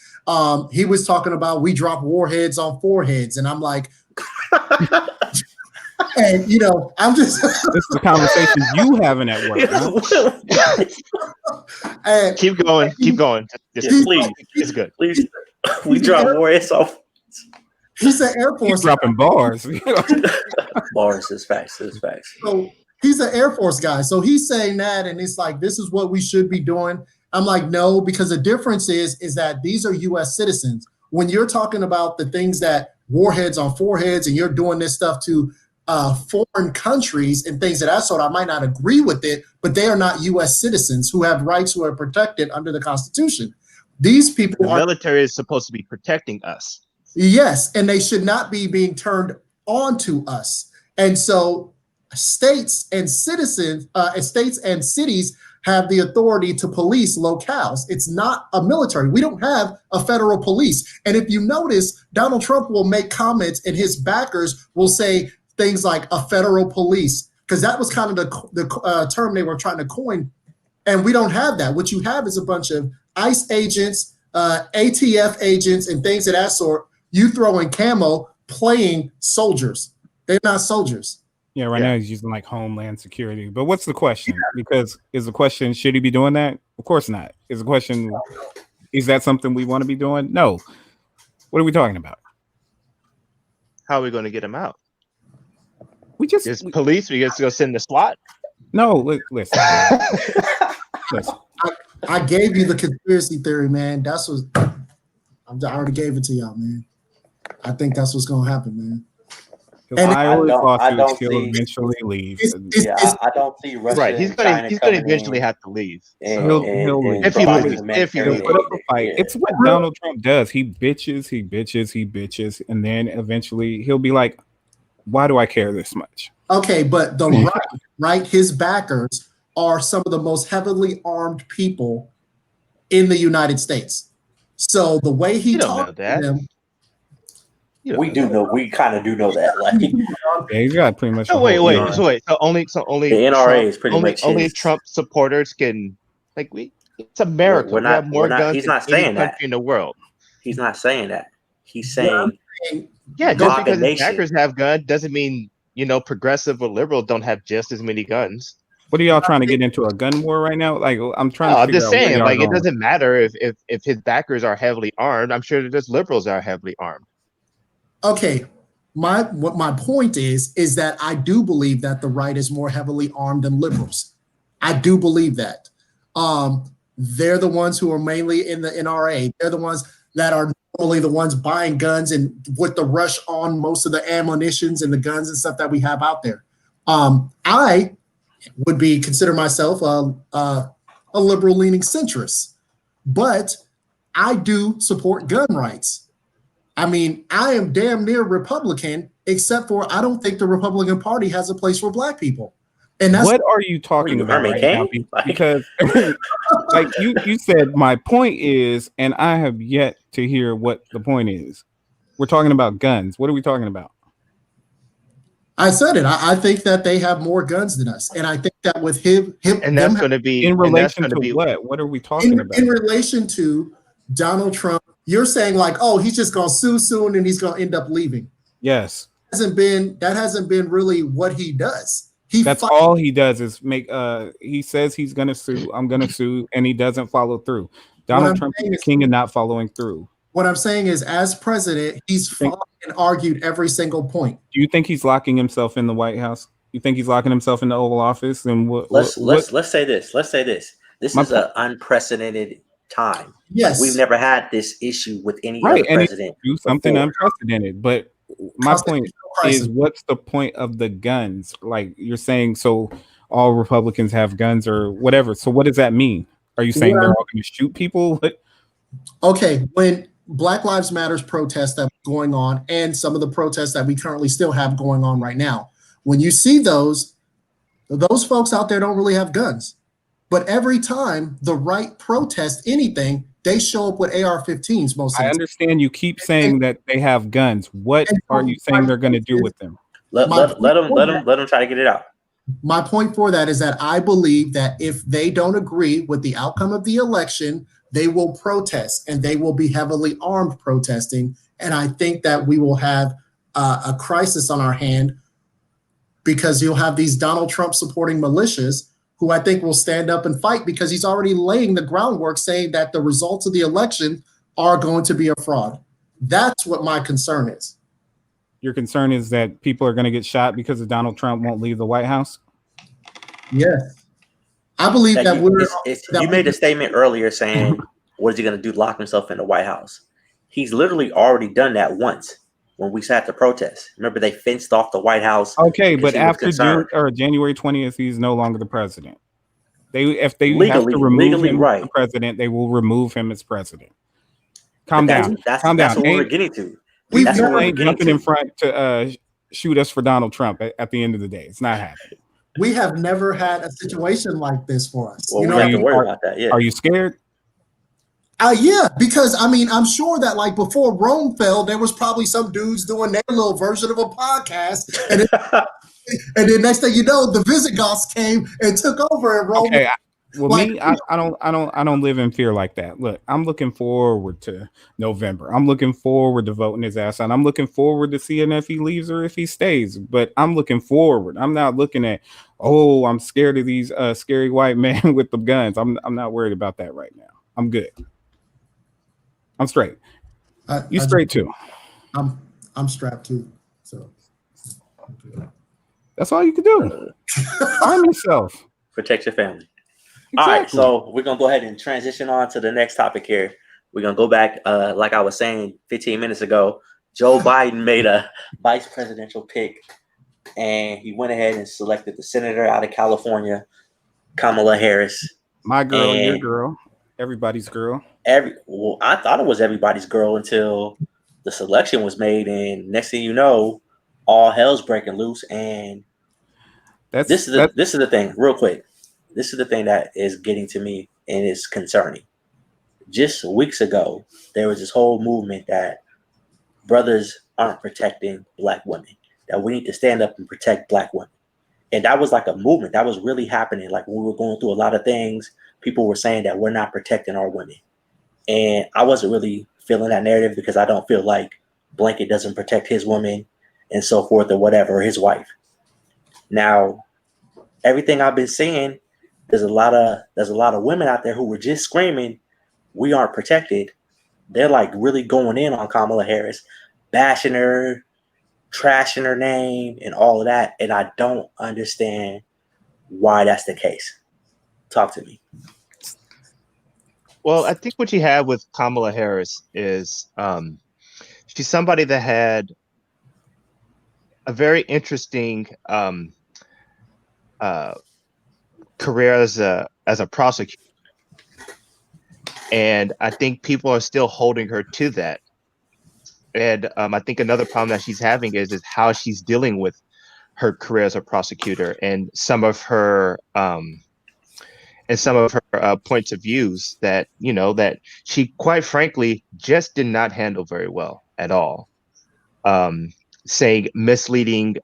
He was talking about we drop warheads on foreheads, and I'm like, and I'm just. This is the conversation you having at work. And, keep going. Please, it's good. Please, we drop warheads off. He's an Air Force. He's dropping bars. Bars is facts. So he's an Air Force guy. So he's saying that, and it's like, this is what we should be doing. I'm like, no, because the difference is that these are U.S. citizens. When you're talking about the things that warheads on foreheads and you're doing this stuff to foreign countries and things of that sort, I might not agree with it, but they are not U.S. citizens who have rights who are protected under the Constitution. These people The military is supposed to be protecting us. Yes, and they should not be being turned on to us. And so states and citizens, states and cities have the authority to police locales. It's not a military. We don't have a federal police. And if you notice, Donald Trump will make comments and his backers will say things like a federal police, because that was kind of the term they were trying to coin. And we don't have that. What you have is a bunch of ICE agents, ATF agents, and things of that sort. You throw in camo playing soldiers. They're not soldiers. Yeah, right now he's using like Homeland Security. But what's the question? Because is the question, should he be doing that? Of course not. Is the question, is that something we want to be doing? No. What are we talking about? How are we going to get him out? We just police. We just go send the SWAT. No, listen. Listen. I gave you the conspiracy theory, man. That's what I already gave it to y'all, man. I think that's what's gonna happen, man. And I always thought he'll eventually leave. I don't see Russia. Right, he's gonna eventually have to leave. He'll leave. If he leaves. Put up a fight. It's what Donald Trump does. He bitches, and then eventually he'll be like, "Why do I care this much?" Okay, but the right, his backers are some of the most heavily armed people in the United States. So the way he talks to them, we kind of do know that. Like, yeah, he's got pretty much. So wait. So only the NRA is pretty much only Trump supporters can It's America. We have more guns he's not than any saying country that in the world. He's not saying that. He's saying just because his backers have guns doesn't mean progressive or liberal don't have just as many guns. What are y'all trying to get into a gun war right now? Like, I'm trying to. I'm just saying, it doesn't matter if his backers are heavily armed. I'm sure that just liberals are heavily armed. Okay, my point is that I do believe that the right is more heavily armed than liberals. I do believe that. They're the ones who are mainly in the NRA. They're the ones that are normally the ones buying guns and with the rush on most of the ammunitions and the guns and stuff that we have out there. I would consider myself a liberal leaning centrist, but I do support gun rights. I mean, I am damn near Republican, except for I don't think the Republican Party has a place for Black people. And that's what are you talking about right now? Because like you said, my point is, and I have yet to hear what the point is. We're talking about guns. What are we talking about? I said it. I think that they have more guns than us, and I think that with him, and that's going to be in relation to what? What are we talking about? In relation to Donald Trump, you're saying like, oh, he's just going to sue soon and he's going to end up leaving. Yes, that hasn't been really what he does. That's all he does is make. He says he's going to sue. I'm going to sue, and he doesn't follow through. Donald Trump is the king of not following through. What I'm saying is, as president, he's fought and argued every single point. Do you think he's locking himself in the White House? You think he's locking himself in the Oval Office? And let's say this. Let's say this. This is an unprecedented time. Yes, we've never had this issue with any other president. Do something unprecedented. But my point is, what's the point of the guns? Like you're saying, so all Republicans have guns or whatever. So what does that mean? Are you saying they're all going to shoot people? Okay, when Black Lives Matters protests that are going on and some of the protests that we currently still have going on right now, when you see those folks out there don't really have guns. But every time the right protests anything, they show up with AR-15s most of the time. I understand you keep saying that they have guns. What are you saying they're going to do with them? Let them try to get it out. My point for that is that I believe that if they don't agree with the outcome of the election, they will protest, and they will be heavily armed protesting. And I think that we will have a crisis on our hand because you'll have these Donald Trump supporting militias who I think will stand up and fight because he's already laying the groundwork saying that the results of the election are going to be a fraud. That's what my concern is. Your concern is that people are going to get shot because of Donald Trump won't leave the White House? Yes. I believe you made a statement earlier saying, what is he going to do? Lock himself in the White House. He's literally already done that once when we sat to protest. Remember, they fenced off the White House. Okay, because but he was after concerned. January 20th, he's no longer the president. If they have to Legally, remove him right. as president, they will remove him as president. Calm But down. Calm that's down. what we're getting to. We've That's what never- we're Ain't getting jumping to. in front to shoot us for Donald Trump at the end of the day. It's not happening. We have never had a situation like this for us. Well, you we know, have to worry about that. Yeah. Are you scared? Yeah, because I mean, I'm sure that like before Rome fell, there was probably some dudes doing their little version of a podcast, and then next thing you know, the Visigoths came and took over in Rome. Okay. Well, Like- me, I don't live in fear like that. Look, I'm looking forward to November. I'm looking forward to voting his ass out. I'm looking forward to seeing if he leaves or if he stays. But I'm looking forward. I'm not looking at, oh, I'm scared of these scary white men with the guns. I'm not worried about that right now. I'm good. I'm straight. You straight too. I'm strapped too. So that's all you can do. Arm yourself. Protect your family. Exactly. All right, so we're gonna go ahead and transition on to the next topic here. We're gonna go back, like I was saying 15 minutes ago. Joe Biden made a vice presidential pick, and he went ahead and selected the senator out of California, Kamala Harris. My girl, And your girl, everybody's girl. Well, I thought it was everybody's girl until the selection was made, and next thing you know, all hell's breaking loose. And this is the thing, real quick. This is the thing that is getting to me and is concerning. Just weeks ago, there was this whole movement that brothers aren't protecting Black women, that we need to stand up and protect Black women. And that was like a movement that was really happening. Like when we were going through a lot of things, people were saying that we're not protecting our women. And I wasn't really feeling that narrative because I don't feel like Blanket doesn't protect his woman and so forth or whatever, or his wife. Now, everything I've been seeing, there's a lot of women out there who were just screaming, we aren't protected. They're like really going in on Kamala Harris, bashing her, trashing her name and all of that. And I don't understand why that's the case. Talk to me. Well, I think what you have with Kamala Harris is she's somebody that had a very interesting career as a prosecutor, and I think people are still holding her to that. And I think another problem that she's having is how she's dealing with her career as a prosecutor and some of her points of views that that she quite frankly just did not handle very well at all. Saying misleading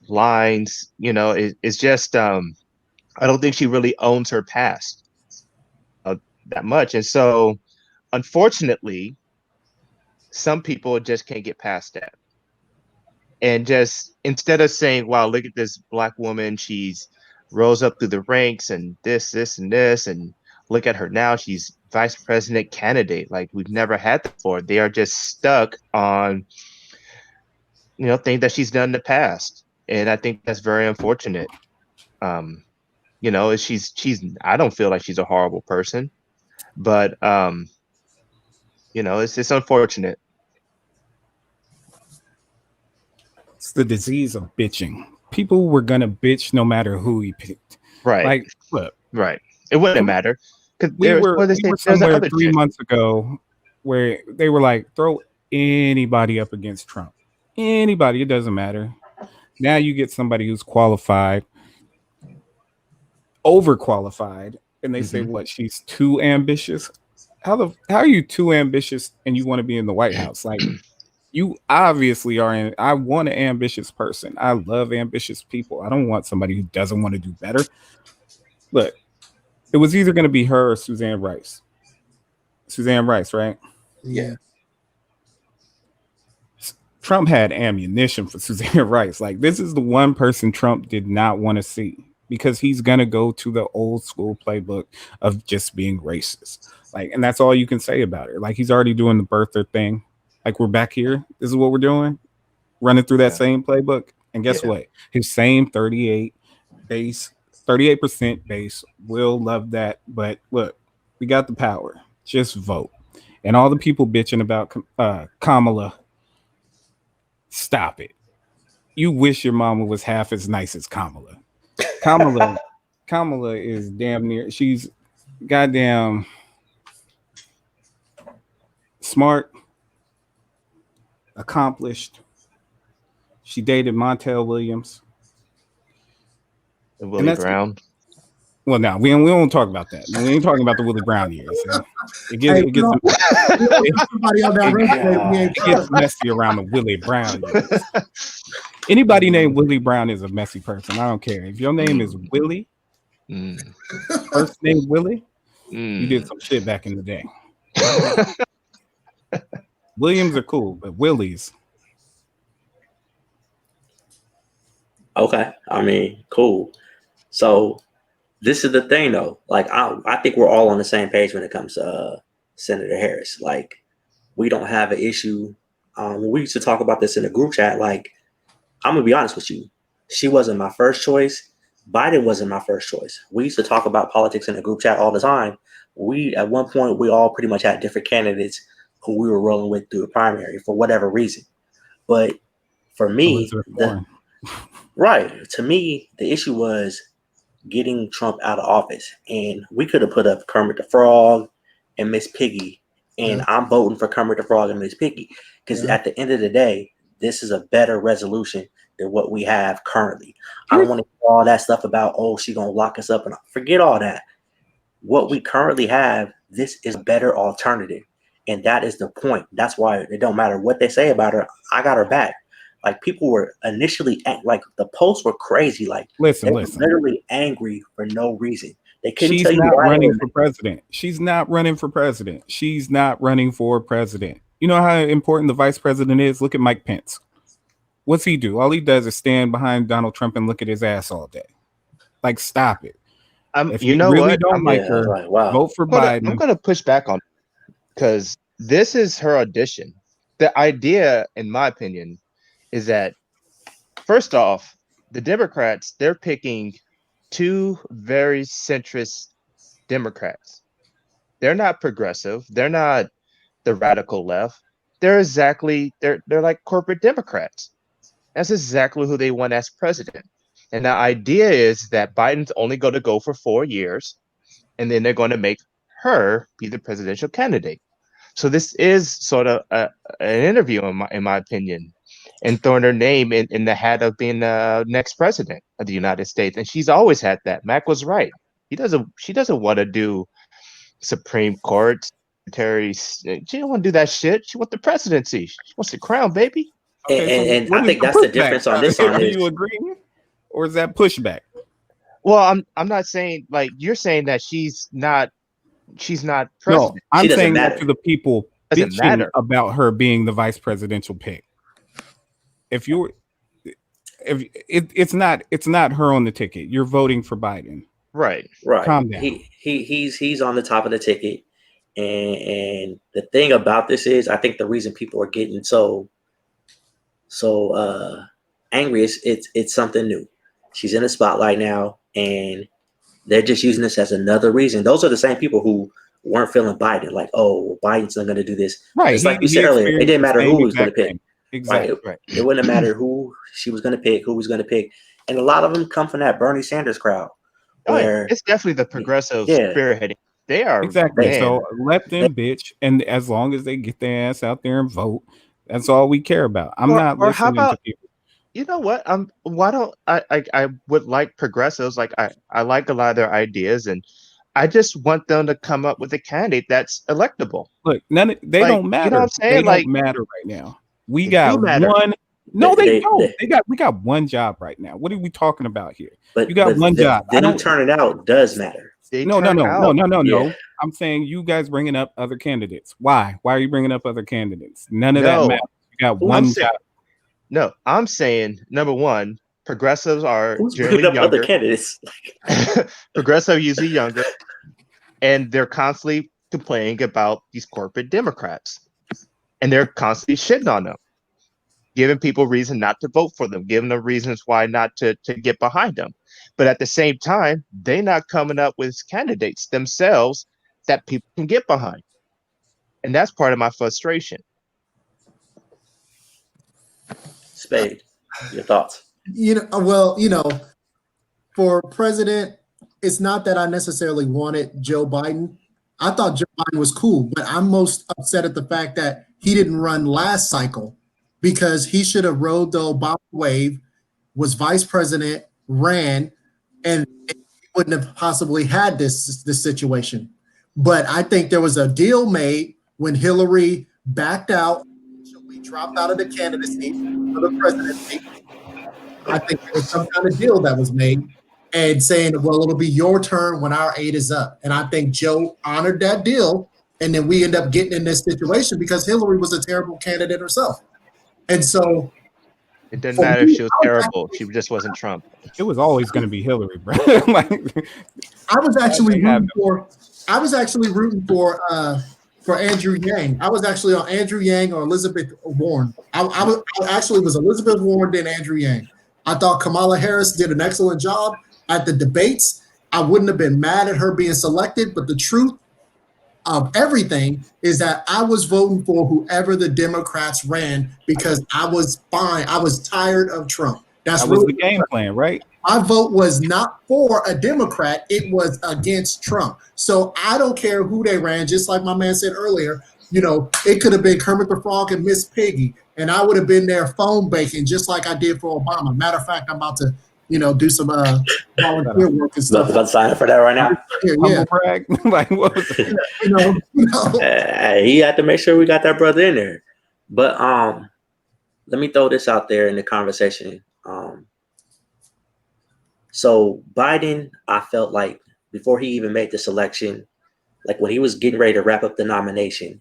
lines, is just I don't think she really owns her past that much, and so unfortunately, some people just can't get past that. And just instead of saying, wow, look at this Black woman, she's rose up through the ranks and this, and this, and look at her now, she's vice president candidate. Like we've never had that before. They are just stuck on, things that she's done in the past. And I think that's very unfortunate. She's I don't feel like she's a horrible person, but it's unfortunate. It's the disease of bitching. People were gonna bitch no matter who he picked. Right. Like, look, right. It wouldn't matter. Because we were somewhere 3 months ago where they were like, throw anybody up against Trump. Anybody, it doesn't matter. Now you get somebody who's qualified, overqualified, and they say, what, she's too ambitious? How are you too ambitious and you want to be in the White House? Like, you obviously are. I want an ambitious person. I love ambitious people. I don't want somebody who doesn't want to do better. Look, it was either going to be her or Suzanne Rice. Suzanne Rice, right? Yeah. Trump had ammunition for Suzanne Rice. Like, this is the one person Trump did not want to see because he's going to go to the old school playbook of just being racist. Like, and that's all you can say about it. Like, he's already doing the birther thing. Like, we're back here. This is what we're doing. Running through that same playbook. And guess what? His same 38% base will love that. But look, we got the power. Just vote. And all the people bitching about Kamala, Stop it. You wish your mama was half as nice as Kamala. Kamala is damn near. She's goddamn smart, accomplished. She dated Montel Williams. And Willie Brown. Well, no, we don't talk about that. We ain't talking about the Willie Brown years. It gets messy around the Willie Brown years. Anybody named Willie Brown is a messy person. I don't care. If your name is Willie, first name Willie, you did some shit back in the day. Williams are cool, but Willies. Okay, I mean, cool. So this is the thing, though. Like, I think we're all on the same page when it comes to Senator Harris. Like, we don't have an issue. We used to talk about this in the group chat. Like, I'm gonna be honest with you. She wasn't my first choice. Biden wasn't my first choice. We used to talk about politics in the group chat all the time. At one point, we all pretty much had different candidates who we were rolling with through the primary for whatever reason. But for me, to me, the issue was getting Trump out of office. And we could have put up Kermit the Frog and Miss Piggy. And I'm voting for Kermit the Frog and Miss Piggy. Because at the end of the day, this is a better resolution than what we have currently. I don't want to hear all that stuff about, she's going to lock us up. And forget all that. What we currently have, this is a better alternative. And that is the point. That's why it don't matter what they say about her. I got her back. Like, people were initially, like, the posts were crazy. Like, listen, literally angry for no reason. They couldn't She's tell you not why running for president. She's not running for president. She's not running for president. You know how important the vice president is? Look at Mike Pence. What's he do? All he does is stand behind Donald Trump and look at his ass all day. Like, stop it. If you really don't like her, vote for Biden. I'm going to push back on because this is her audition. The idea, in my opinion, is that, first off, the Democrats, they're picking two very centrist Democrats. They're not progressive. They're not the radical left. They're like corporate Democrats. That's exactly who they want as president. And the idea is that Biden's only going to go for 4 years, and then they're going to make her be the presidential candidate. So this is sort of an interview, in my opinion, and throwing her name in the hat of being the next president of the United States. And she's always had that. Mac was right. She doesn't want to do Supreme Court, secretary. She don't want to do that shit. She wants the presidency. She wants the crown, baby. Okay, and I think that's the difference on this. Are you agreeing, or is that pushback? Well, I'm not saying, like, you're saying that she's not president. No, I'm saying that to the people Doesn't bitching matter about her being the vice presidential pick. If it's not her on the ticket, you're voting for Biden. Right. Calm down. He's on the top of the ticket, and the thing about this is, I think the reason people are getting so angry is it's something new. She's in the spotlight now, and they're just using this as another reason. Those are the same people who weren't feeling Biden, like, Biden's not going to do this. Right. It's like you said earlier, it didn't matter who he was going to pick. Exactly. Right? It wouldn't matter who she was going to pick, who was going to pick. And a lot of them come from that Bernie Sanders crowd. Where, it's definitely the progressive spearheading. They are. Exactly. So let them bitch. And as long as they get their ass out there and vote, that's all we care about. I'm not listening to people. You know what? Why don't I would like progressives. Like, I like a lot of their ideas, and I just want them to come up with a candidate that's electable. Look, they don't matter. You know what I'm saying? They don't matter right now. We got one. No, they don't. We got one job right now. What are we talking about here? But you got one job. Them turning out does matter. No. I'm saying you guys bringing up other candidates. Why? Why are you bringing up other candidates? None of that matters. You got one job. No, I'm saying, number one, progressives are generally younger. Other candidates. Progressive usually younger, and they're constantly complaining about these corporate Democrats, and they're constantly shitting on them, giving people reason not to vote for them, giving them reasons why not to get behind them. But at the same time, they're not coming up with candidates themselves that people can get behind, and that's part of my frustration. Spade, your thoughts? For president, it's not that I necessarily wanted Joe Biden. I thought Joe Biden was cool, but I'm most upset at the fact that he didn't run last cycle because he should have rode the Obama wave, was vice president, ran, and wouldn't have possibly had this situation. But I think there was a deal made when Hillary backed out. We dropped out of the candidacy for the presidency. I think there was some kind of deal that was made and saying, well, it'll be your turn when our aid is up. And I think Joe honored that deal. And then we end up getting in this situation because Hillary was a terrible candidate herself. And so it didn't matter if she was terrible. She just wasn't Trump. It was always going to be Hillary, bro. I was actually rooting for Andrew Yang. I was actually on Andrew Yang or Elizabeth Warren. I actually was Elizabeth Warren, then Andrew Yang. I thought Kamala Harris did an excellent job at the debates. I wouldn't have been mad at her being selected, but the truth of everything is that I was voting for whoever the Democrats ran because I was fine. I was tired of Trump. That was the game plan, right? My vote was not for a Democrat. It was against Trump. So I don't care who they ran. Just like my man said earlier, it could have been Kermit the Frog and Miss Piggy, and I would have been there phone banking just like I did for Obama. Matter of fact, I'm about to, do some volunteer work and stuff. About to sign up for that right now. Yeah. Brag. Like, what was he had to make sure we got that brother in there. But let me throw this out there in the conversation. So Biden, I felt like before he even made the selection, like when he was getting ready to wrap up the nomination,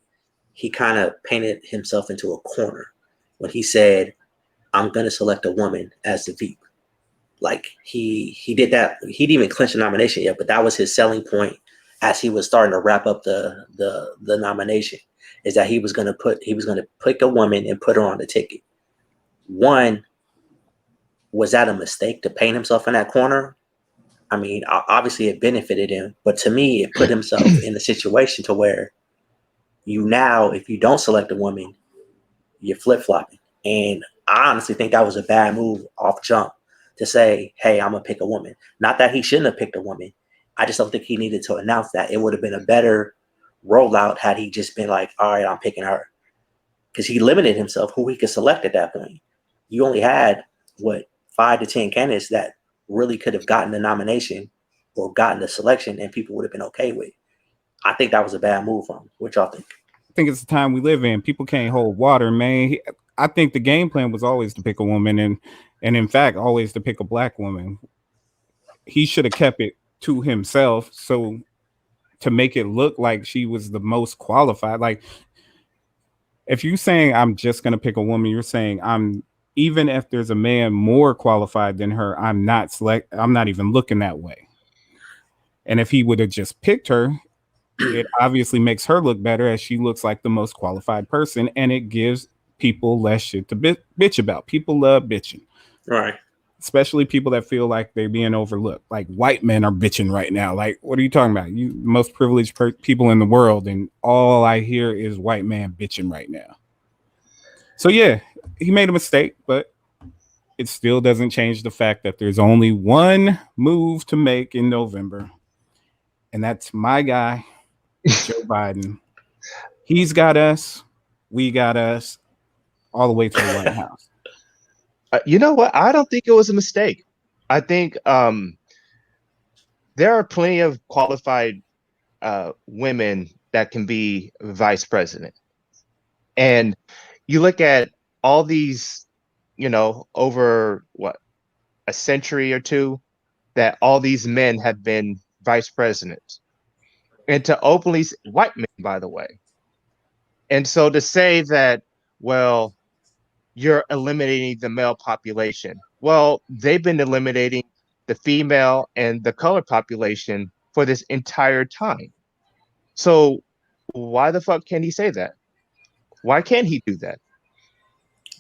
he kind of painted himself into a corner when he said, I'm going to select a woman as the VP. Like he did that. He didn't even clinch the nomination yet, but that was his selling point as he was starting to wrap up the nomination, is that he was going to pick a woman and put her on the ticket. One, was that a mistake to paint himself in that corner? I mean, obviously it benefited him, but to me, it put himself in a situation to where if you don't select a woman, you're flip-flopping. And I honestly think that was a bad move off jump to say, hey, I'm going to pick a woman. Not that he shouldn't have picked a woman. I just don't think he needed to announce that. It would have been a better rollout had he just been like, all right, I'm picking her. Because he limited himself who he could select at that point. You only had, 5 to 10 candidates that really could have gotten the nomination or gotten the selection and people would have been okay with. I think that was a bad move from him. What y'all think? I think it's the time we live in. People can't hold water, man. I think the game plan was always to pick a woman and in fact, always to pick a black woman. He should have kept it to himself. So to make it look like she was the most qualified, like if you're saying I'm just going to pick a woman, you're saying even if there's a man more qualified than her, I'm not even looking that way. And if he would have just picked her, it obviously makes her look better as she looks like the most qualified person, and it gives people less shit to bitch about. People love bitching. Right. Especially people that feel like they're being overlooked. Like white men are bitching right now. Like, what are you talking about? You most privileged people in the world, and all I hear is white man bitching right now. So yeah, he made a mistake, but it still doesn't change the fact that there's only one move to make in November, and that's my guy, Joe Biden. He's got us. We got us all the way to the White House. You know what? I don't think it was a mistake. I think there are plenty of qualified women that can be vice president. And you look at all these, over a century or two, that all these men have been vice presidents. And to openly, white men, by the way. And so to say that, well, you're eliminating the male population. Well, they've been eliminating the female and the color population for this entire time. So why the fuck can he say that? Why can't he do that?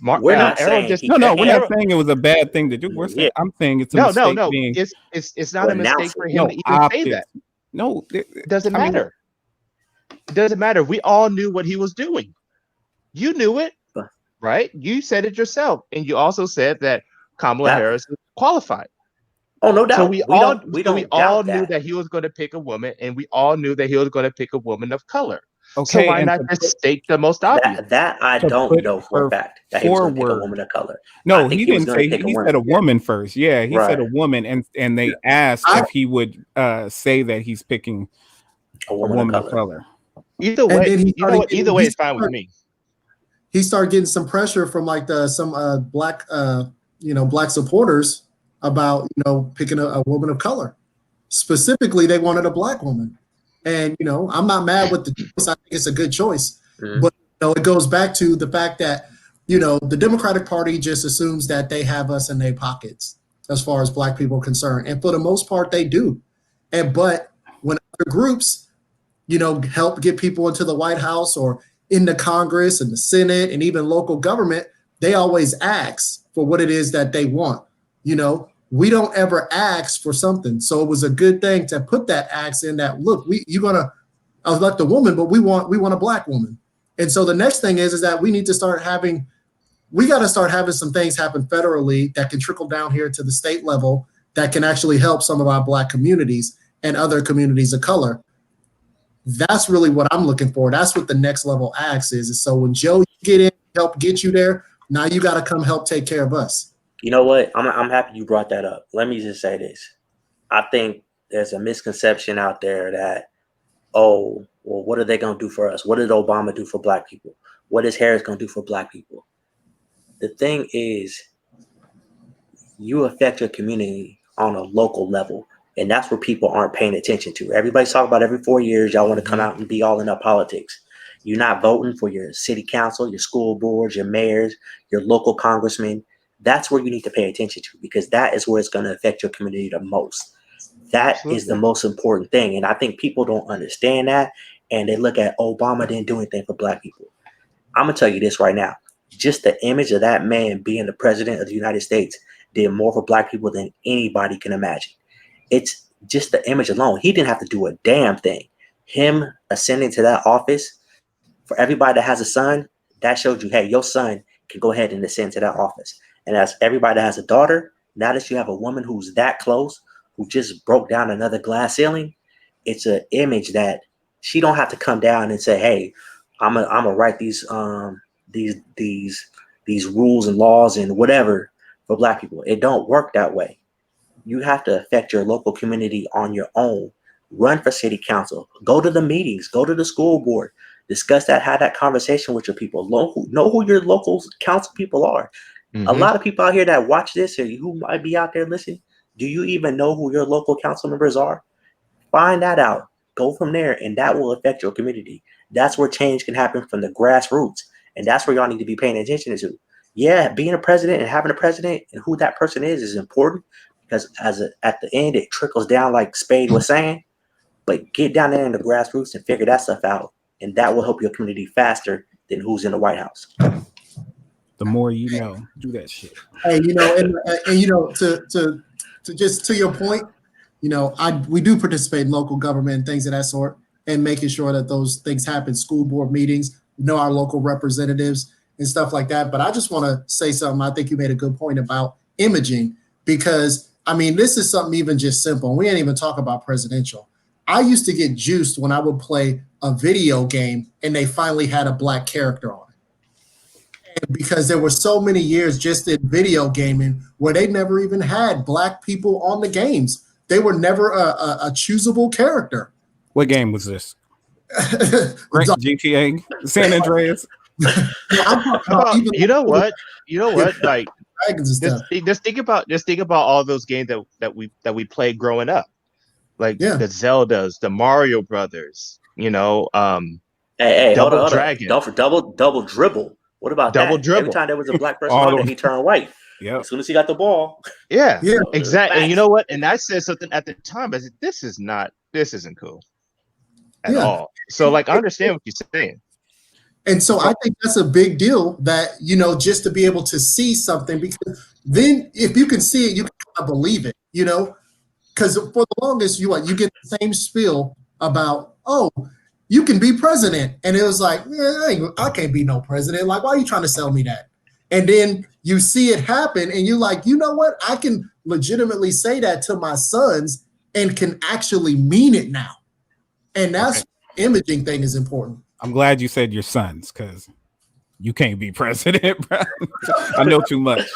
We're not saying we're not saying it was a bad thing to do. I'm saying it's a mistake. No. It's not a mistake for him to even say that. No, it doesn't matter. It doesn't matter. We all knew what he was doing. You knew it. right? You said it yourself, and you also said that Kamala That Harris is qualified. oh no So doubt. we We all don't we so we don't all doubt knew that. that he was going to pick a woman, and we all knew that he was going to pick a woman of color. So Okay, why and not just state the most obvious? That I to don't put know for a her fact that he was going to pick a forward. woman of color. I No, think he he was didn't going to say. pick a He woman. said a woman first. Yeah, he said Right. a woman, and they asked I, if he would say that he's picking A a woman of woman of color. color. Either and way, then he you know started what? Either getting way, it's fine with me. he started getting some pressure from like some black black supporters about picking a woman of color. Specifically, they wanted a black woman, and I'm not mad with the choice. I think it's a good choice, Mhm. but it goes back to the fact that the Democratic Party just assumes that they have us in their pockets as far as black people are concerned, and for the most part, they do. But when other groups help get people into the White House or into Congress and the Senate and even local government, they always ask for what it is that they want. We don't ever ask for something. So it was a good thing to put that ask in that, look, you're going to elect a woman, but we want a black woman. And so the next thing is that we got to start having some things happen federally that can trickle down here to the state level that can actually help some of our black communities and other communities of color. That's really what I'm looking for. That's what the next level ask is. So when Joe, you get in, help get you there, now you got to come help take care of us. You know what? I'm happy you brought that up. Let me just say this. I think there's a misconception out there that, oh, well, what are they going to do for us? What did Obama do for black people? What is Harris going to do for black people? The thing is, you affect your community on a local level. And that's where people aren't paying attention to. Everybody's talking about every 4 years, y'all want to come out and be all in our politics. You're not voting for your city council, your school boards, your mayors, your local congressmen. That's where you need to pay attention to, because that is where it's going to affect your community the most. That is the Absolutely. most important thing. And I think people don't understand that. And they look at Obama didn't do anything for black people. I'm going to tell you this right now. Just the image of that man being the president of the United States did more for black people than anybody can imagine. It's just the image alone. He didn't have to do a damn thing. Him ascending to that office, for everybody that has a son, that showed you, hey, your son can go ahead and ascend to that office. And as everybody that has a daughter, now that you have a woman who's that close, who just broke down another glass ceiling, it's an image that she don't have to come down and say, hey, I'm gonna write these rules and laws and whatever for black people. It don't work that way. You have to affect your local community on your own. Run for city council. Go to the meetings. Go to the school board. Discuss that. Have that conversation with your people. Know who your local council people are. A lot of people out here that watch this or who might be out there listening, do you even know who your local council members are? Find that out. Go from there, and that will affect your community. That's where change can happen from the grassroots, and that's where y'all need to be paying attention to. Yeah, being a president and having a president and who that person is important, because at the end it trickles down like Spade was saying. But get down there in the grassroots and figure that stuff out, and that will help your community faster than who's in the White House. The more you know, do that shit. Hey, to just to your point, we do participate in local government and things of that sort, and making sure that those things happen. School board meetings, our local representatives and stuff like that. But I just want to say something. I think you made a good point about imaging, because this is something even just simple. We ain't even talk about presidential. I used to get juiced when I would play a video game and they finally had a black character on it. And because there were so many years just in video gaming where they never even had black people on the games. They were never a choosable character. What game was this? Great GTA, San Andreas. I'm talking about even you know what? Like, dragons and stuff. just think about all those games that we played growing up, like Yeah. the Zeldas, the Mario Brothers. Hey, hold Double on. Dragon. Double dribble. What about Double that? dribble. Every time there was a black person on there, he turned white. Yep. As soon as he got the ball. Yeah, Yeah. exactly. And you know what? And I said something at the time. I said, this isn't cool at all. So, like, I understand what you're saying. And so I think that's a big deal that, just to be able to see something, because then if you can see it, you can kind of believe it, because for the longest, you get the same spiel about, oh, you can be president. And it was like, yeah, I can't be no president. Like, why are you trying to sell me that? And then you see it happen and you're like, you know what? I can legitimately say that to my sons and can actually mean it now. And that's imaging thing is important. I'm glad you said your sons, because you can't be president, bro. I know too much.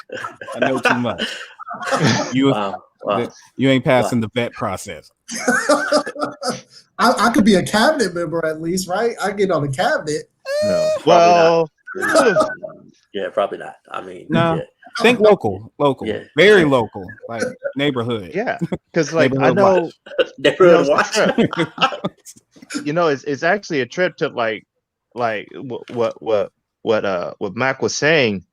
You you ain't passing the vet process. I could be a cabinet member at least, right? I get on the cabinet. No. Well, yeah, probably not. I mean, no. Yeah. Think local, Yeah. very local, like neighborhood. yeah, because like I Neighborhood know, Neighborhood it's a watch. trip. It's actually a trip to like what Mac was saying.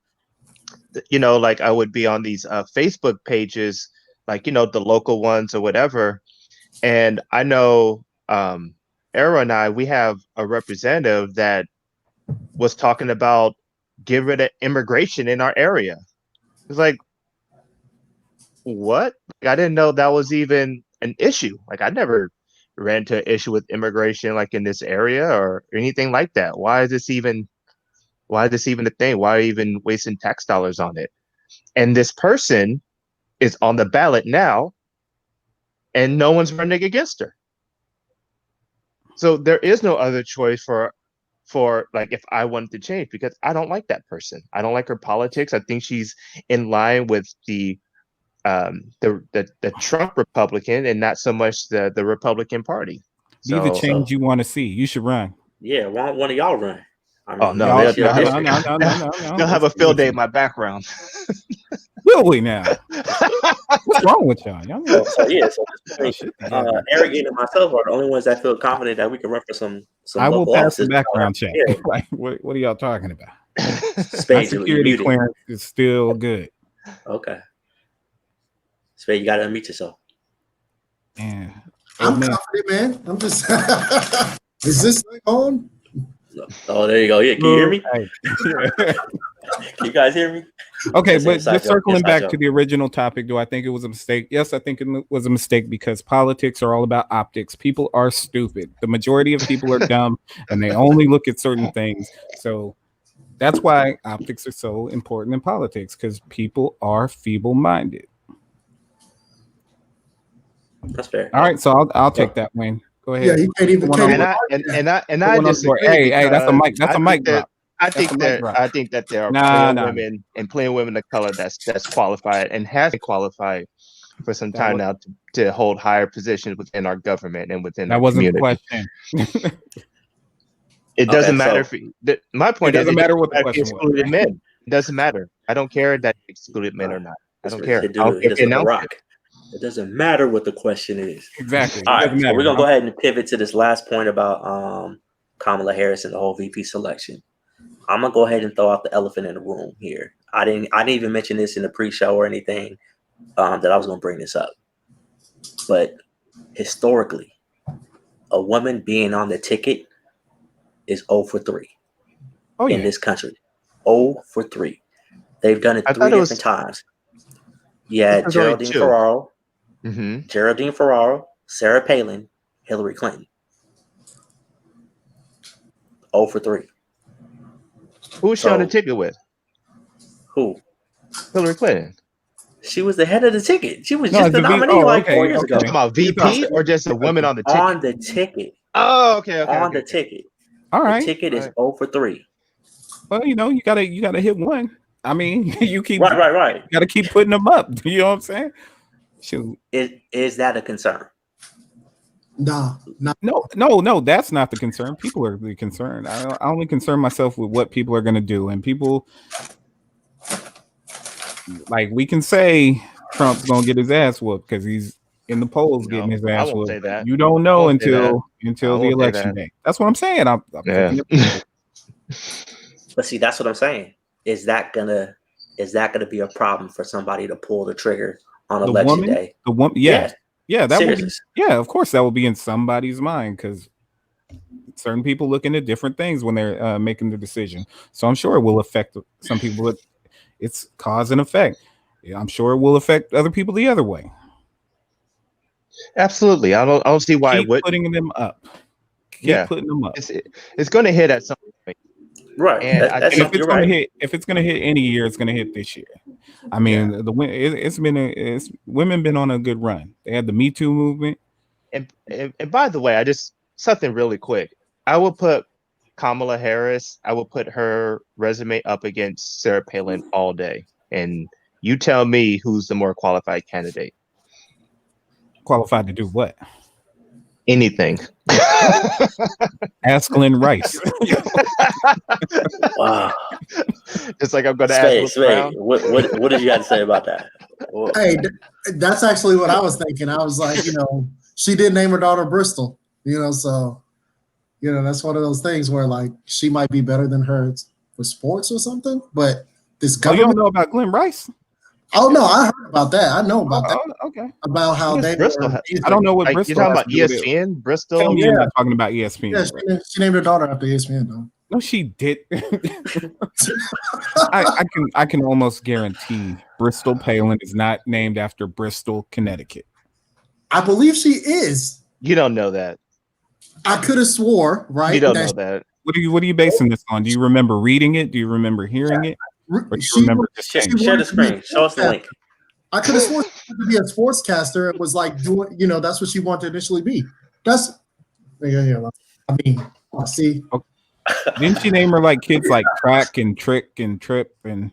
Like I would be on these Facebook pages, like the local ones or whatever, and I know Era and we have a representative that was talking about get rid of immigration in our area. It's like, what? I didn't know that was even an issue. Like I never ran into an issue with immigration like in this area or anything like that. Why is this even a thing? Why even wasting tax dollars on it? And this person is on the ballot now and no one's running against her. So there is no other choice for like if I wanted to change, because I don't like that person. I don't like her politics. I think she's in line with the Trump Republican and not so much the Republican Party. Be the change you want to see. You should run. Yeah, why don't one of y'all run? I mean, no, no. They'll have a field day in my background. Will we now? What's wrong with y'all? Arrogant and myself are the only ones that feel confident that we can run for some I will pass the offices. background check. Yeah. Like, what are y'all talking about? Spade, My security clearance is still good. Okay. Spade, you got to unmute yourself. Man. I'm confident, man. I'm just. Is this thing on? Oh, there you go. Yeah, can you hear me? Hey. Can you guys hear me? Okay, but just circling back to the original topic, do I think it was a mistake? Yes, I think it was a mistake because politics are all about optics. People are stupid. The majority of people are dumb and they only look at certain things. So that's why optics are so important in politics, because people are feeble-minded. That's fair. All right, so I'll take that win. Go ahead. Yeah, you can't even. I disagree. Hey, that's a mic. That's a mic drop. I think that there are women and plenty women of color that's qualified and has been qualified for some time now to hold higher positions within our government and within our community. That wasn't the question. It doesn't matter. My point is, it doesn't matter what the question was. Men. It doesn't matter. I don't care that excluded men or not. I don't care. It doesn't matter what the question is. Exactly. All right, so we're gonna go ahead and pivot to this last point about Kamala Harris and the whole VP selection. I'm gonna go ahead and throw out the elephant in the room here. I didn't even mention this in the pre-show or anything that I was gonna bring this up. But historically, a woman being on the ticket is 0 for 3 in this country. 0 for 3. They've done it 3 different times. Yeah, Geraldine Ferraro. Mm-hmm. Geraldine Ferraro, Sarah Palin, Hillary Clinton. 0 for 3. Who was she on the ticket with? Who? Hillary Clinton. She was the head of the ticket. She was just the nominee 4 years ago. Talking about VP or just a woman on the ticket? On the ticket. Oh, okay. On the ticket. All right. The ticket is 0 for 3. Well, you gotta hit one. I mean, you keep right. You gotta keep putting them up. You know what I'm saying? Shoot. Is that a concern? No, that's not the concern. People are the concern. I only concern myself with what people are going to do, and people, like, we can say Trump's going to get his ass whooped because he's in the polls getting his ass whooped. Say that. You don't know until the election day. That's what I'm saying. But see, that's what I'm saying. Is that gonna be a problem for somebody to pull the trigger on election day? The woman, yeah, that would be, yeah, of course, that will be in somebody's mind because certain people look into different things when they're making the decision. So I'm sure it will affect some people. It's cause and effect. Yeah, I'm sure it will affect other people the other way. Absolutely, I don't see why Keep putting them up. Keep putting them up. It's going to hit at some point. Right. And I And think if it's gonna hit, if it's gonna hit any year, it's gonna hit this year. I mean, it's women been on a good run. They had the Me Too movement. and by the way, I just something really quick. I will put Kamala Harris. I will put her resume up against Sarah Palin all day, and you tell me who's the more qualified candidate. Qualified to do what? Anything. Ask Glenn Rice. Wow. It's like I'm going to ask Spade. What did you have to say about that? Hey, that's actually what I was thinking. I was like, she did name her daughter Bristol, so that's one of those things where like she might be better than her for sports or something. But this Oh, you government. don't know about Glenn Rice? Oh no, I heard about that. I know about that. Okay. About how they Bristol were. I don't know what Like, Bristol. you're talking has about to do with it. ESPN, Bristol. Tell me you're not talking about ESPN. Yeah, she named her daughter after ESPN though. No, she did. I can almost guarantee Bristol Palin is not named after Bristol, Connecticut. I believe she is. You don't know that. I could have swore, right? You don't know that. What are you basing this on? Do you remember reading it? Do you remember hearing it? Or do you remember just saying? Share the screen. Show us the link. I could have sworn she wanted to be a sportscaster. It was like doing, that's what she wanted to initially be. That's, I mean, I see. Didn't she name her like kids like Crack and Trick and Trip and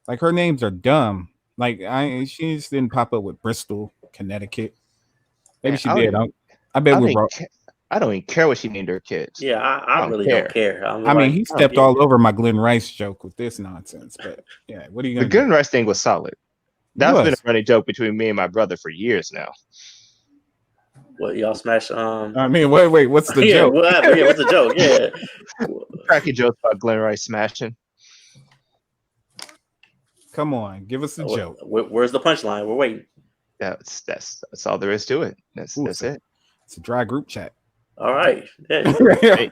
like her names are dumb. Like she just didn't pop up with Bristol, Connecticut. Maybe she did. I bet we're wrong. I don't even care what she named her kids. Yeah, I really don't care. I mean, he stepped all over my Glenn Rice joke with this nonsense. But yeah, what are you gonna do? The Glenn Rice thing was solid. That's been a running joke between me and my brother for years now. What y'all smash? I mean, wait, what's the joke? What's the joke? Yeah, cracking jokes about Glenn Rice smashing. Come on, give us a joke. Where's the punchline? We're waiting. That's all there is to it. That's it. It's a dry group chat. All right. Yeah. Hey,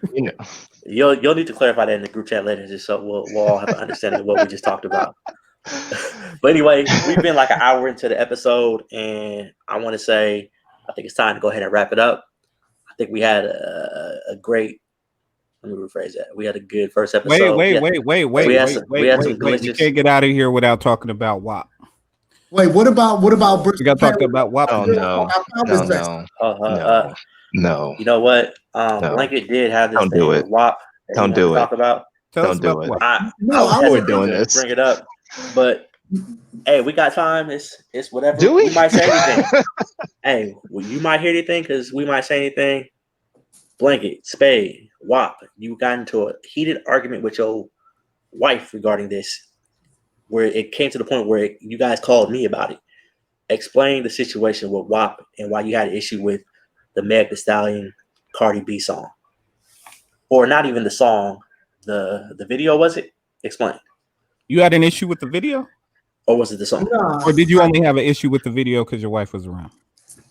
You'll need to clarify that in the group chat later, just so we'll all have an understanding of what we just talked about. But anyway, we've been like an hour into the episode, and I want to say I think it's time to go ahead and wrap it up. I think we had a great. Let me rephrase that. We had a good first episode. Wait. We had some glitches. You can't get out of here without talking about WAP. Wait, what about Bristol? We got to talk about WAP. Oh no. You know what? Blanket did have this thing with WAP. Don't do it. Talk about. Don't do it. I we're doing this. Bring it up, but hey, we got time. It's whatever. Do we? We might say anything. Hey, you might hear anything because we might say anything. Blanket, Spade, WAP. You got into a heated argument with your wife regarding this, where it came to the point where you guys called me about it. Explain the situation with WAP and why you had an issue with the Meg Thee Stallion Cardi B song, or not even the song, the video. Was it? Explain. You had an issue with the video, or was it the song? No, or did you only have an issue with the video because your wife was around?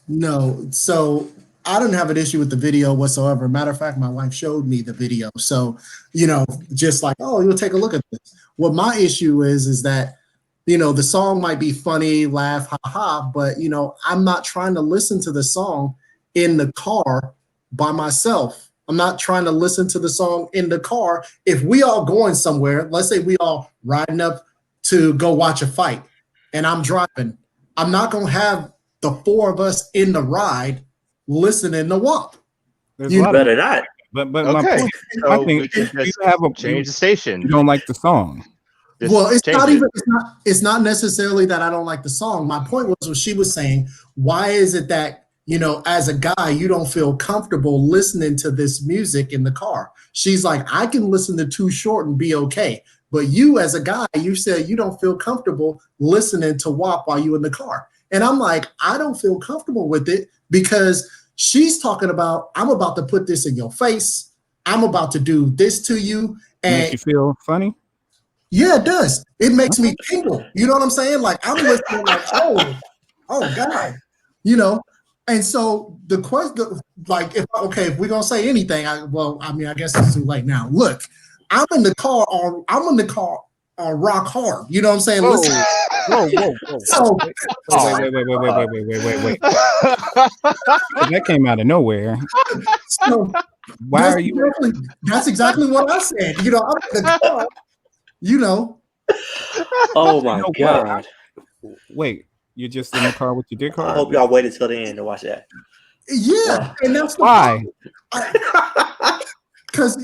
No, so I didn't have an issue with the video whatsoever. Matter of fact, my wife showed me the video, so just like, oh, you'll take a look at this. What my issue is that the song might be funny, laugh, ha ha, but I'm not trying to listen to the song in the car by myself. I'm not trying to listen to the song in the car. If we all going somewhere, let's say we all riding up to go watch a fight and I'm driving, I'm not going to have the four of us in the ride listening to WAP. You better not. But okay. I think you have a change the station. You don't like the song. Well, it's not necessarily that I don't like the song. My point was what she was saying. Why is it that as a guy, you don't feel comfortable listening to this music in the car? She's like, I can listen to Too Short and be okay. But you as a guy, you said you don't feel comfortable listening to WAP while you're in the car. And I'm like, I don't feel comfortable with it because she's talking about, I'm about to put this in your face. I'm about to do this to you. And makes you feel funny? Yeah, it does. It makes me tingle. You know what I'm saying? Like I'm listening like, oh God, And so the question, like, if we're gonna say anything, I guess it's too late now. Look, I'm in the car on rock hard. You know what I'm saying? Whoa. Listen. Whoa. So, wait. That came out of nowhere. Why are you? That's exactly what I said. You know, I'm in the car. You know. Oh my No, god! Wait, you're just in the car with your dick hard? I hope y'all waited till the end to watch that. Yeah, Wow. and that's the Why? Because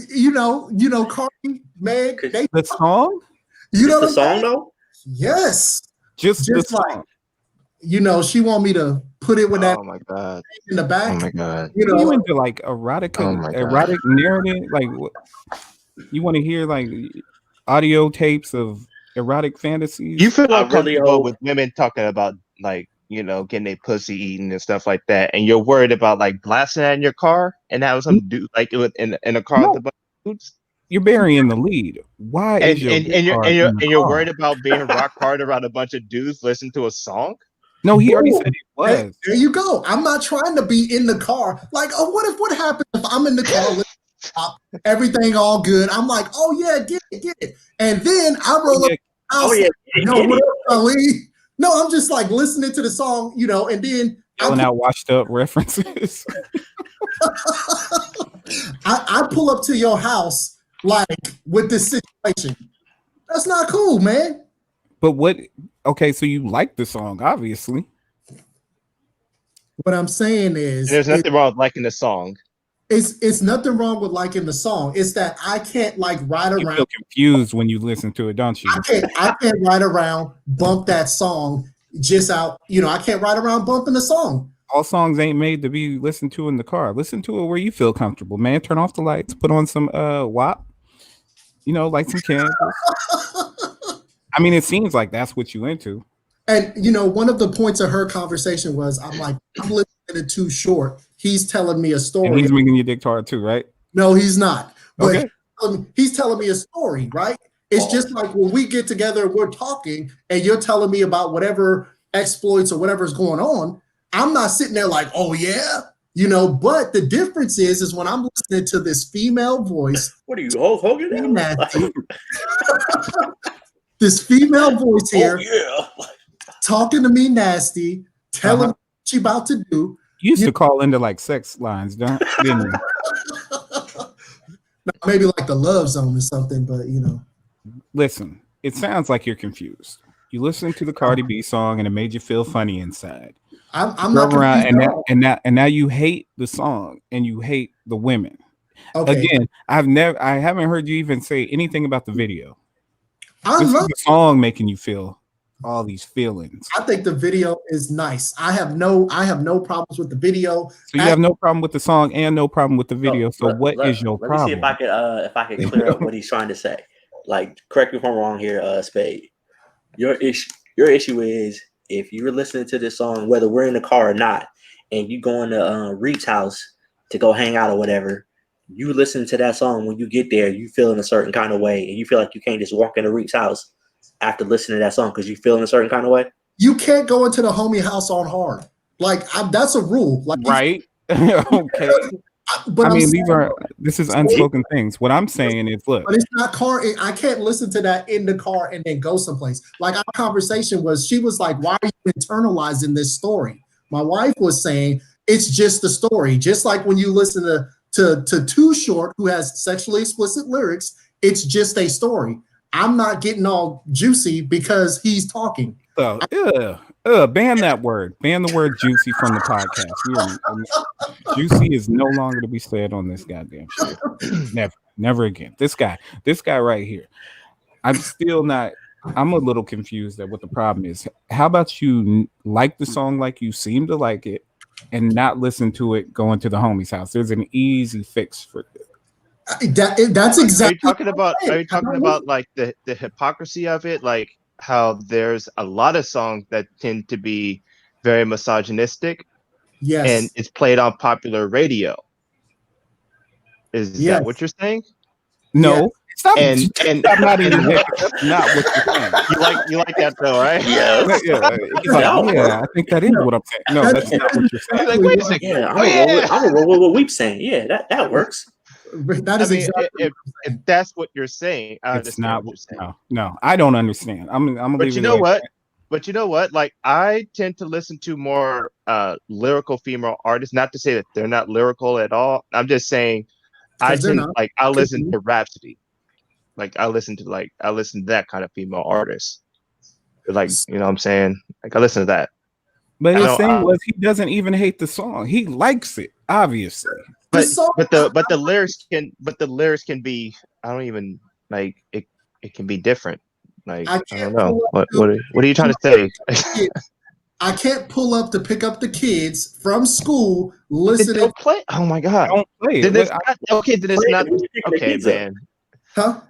Cardi, Meg, they, The song? you know Just what the I'm song saying? though? Yes, Just the just like song. she want me to put it with that Oh my god. in the back. Oh my god. You Are you know, into like Oh my God. erotic narrative? Like, you want to hear like audio tapes of erotic fantasies? You feel I really uncomfortable hope. with women talking about like, getting their pussy eaten and stuff like that, and you're worried about like blasting that in your car and having some dude like in a car with a No, bunch of dudes? you're burying the lead. Why And is your and dick and you're hard and you're in the and you're car? worried about being rock hard around a bunch of dudes listening to a song? No, he already said boom. it was. There you go. I'm not trying to be in the car. Like, oh, what happens if I'm in the car with everything all good? I'm like, oh yeah, get it. And then I roll up. Yeah, Oh I'll yeah, say, get what it. up, Ali? No, I'm just like listening to the song, and then yelling out washed up references. I pull up to your house like with this situation. That's not cool, man. But what? Okay, so you like the song, obviously. What I'm saying And is, there's nothing wrong with liking the song. it's nothing wrong with liking the song. It's that I can't like ride You around. feel confused when you listen to it, don't you? I can't ride around, bump that song just out. I can't ride around bumping the song. All songs ain't made to be listened to in the car. Listen to it where you feel comfortable, man. Turn off the lights, put on some WAP, like some candles. I mean, it seems like that's what you into. And one of the points of her conversation was, I'm listening to Too Short. He's telling me a And story. he's making your dick hard too, right? No, he's not. But Okay. he's telling me a story, right? It's just like when we get together, we're talking, and you're telling me about whatever exploits or whatever's going on. I'm not sitting there like, oh yeah, But the difference is when I'm listening to this female voice. What are you, Hulk Hogan now? This female voice here, Oh yeah. talking to me nasty, telling me what she about to do. You used to call into like sex lines, didn't you? Maybe like the Love Zone or something, but Listen, it sounds like you're confused. You listened to the Cardi B song and it made you feel funny inside. I'm not confused at all. and now you hate the song and you hate the women. Okay. Again, I haven't heard you even say anything about the video. I This love is the song making you feel all these feelings. I think the video is nice. I have no problems with the video. So you have no problem with the song and no problem with the video. So what is your problem? Let me see if I could clear up what he's trying to say. Like, correct me if I'm wrong here, Spade. Your issue is if you're listening to this song, whether we're in the car or not, and you go into Reed's house to go hang out or whatever, you listen to that song. When you get there, you feel in a certain kind of way, and you feel like you can't just walk into Reed's house after listening to that song because you feel in a certain kind of way. You can't go into the homie house on hard. Like that's a rule. Like, right? Okay. But this is unspoken things. What I'm saying is, look, but it's not car. I can't listen to that in the car and then go someplace. Like, our conversation was, she was like, why are you internalizing this story? My wife was saying, it's just the story. Just like when you listen to Too Short, who has sexually explicit lyrics, it's just a story. I'm not getting all juicy because he's talking. Ban that word. Ban the word juicy from the podcast. Juicy is no longer to be said on this goddamn show. Never again. This guy right here. I'm a little confused at what the problem is. How about you like the song like you seem to like it and not listen to it going to the homie's house? There's an easy fix for it. That's exactly. Are you talking about like the hypocrisy of it? Like how there's a lot of songs that tend to be very misogynistic. Yes. And it's played on popular radio. Is that what you're saying? No. Yes. Stop not even that's not what you're saying. You like that though, right? Yeah. He's like, I think that is what I'm saying. No, that's not what you're saying. Like, wait a second. Yeah, I'm gonna roll with what we've saying. Yeah, that works. That is exactly. If that's what you're saying, I it's understand not what you're saying. No, I don't understand. I'm gonna But leave you it know like what? that. But you know what? Like, I tend to listen to more lyrical female artists. Not to say that they're not lyrical at all. I'm just saying I because they're tend not. like I listen to Rhapsody. I listen to that kind of female artist. Like, you know what I'm saying? Like, I listen to that. But I his know, thing was he doesn't even hate the song. He likes it, obviously. but song, the lyrics can be, I don't even like it. It can be different. Like, I I can't don't know. pull up What are you trying to say? I can't pull up to pick up the kids from school, Then listen don't and play. Oh my god. Don't play Then it. it's not okay. Then it's Play not it when you're picking the okay, kids up. man. huh?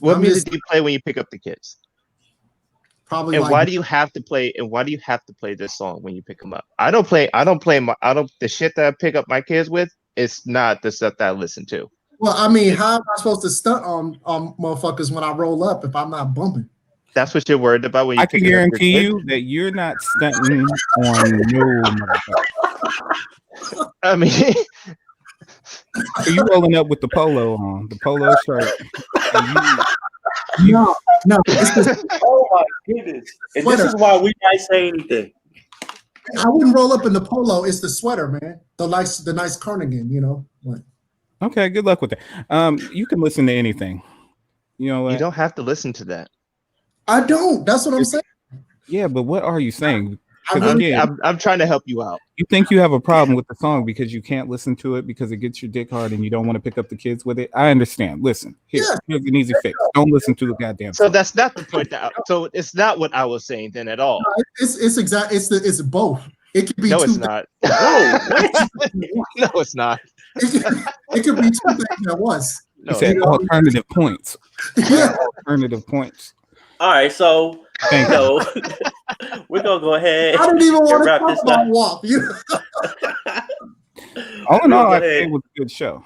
What I'm music just do you play when you pick up the kids? probably And like why do you have to play? And why do you have to play this song when you pick them up? I don't play. I don't play my. I don't. The shit that I pick up my kids with. It's not the stuff that I listen to. well, I mean, how am I supposed to stunt on motherfuckers when I roll up if I'm not bumping? That's what you're worried about when you I can pick up your guarantee kids. you that you're not stunting on no motherfucker. I mean, So you rolling up with the polo on, the polo shirt, and you No, it's the Oh my goodness! And this sweater. is why we might say anything. I wouldn't roll up in the polo. It's the sweater, man. The nice cardigan, you know. Like, okay. Good luck with that. You can listen to anything. You know you what? don't have to listen to that. I don't. That's what I'm saying. Yeah, but what are you saying? I Because really again, I'm trying to help you out. you think you have a problem with the song because you can't listen to it because it gets your dick hard and you don't want to pick up the kids with it. I understand. Listen, here's an easy fix. Don't listen to the goddamn So song. that's not the point. So it's not what I was saying then at all. it's exact. It's both. It could be No, two. it's not. No, what? No, it's not. It could be two things at once. He No, said you know? alternative points. Yeah. Alternative points. All right, so Thank you you. know, we're gonna go ahead I didn't even and want to wrap talk this about up. WAP. You know? All in We'll all, go I think ahead. it was a good show.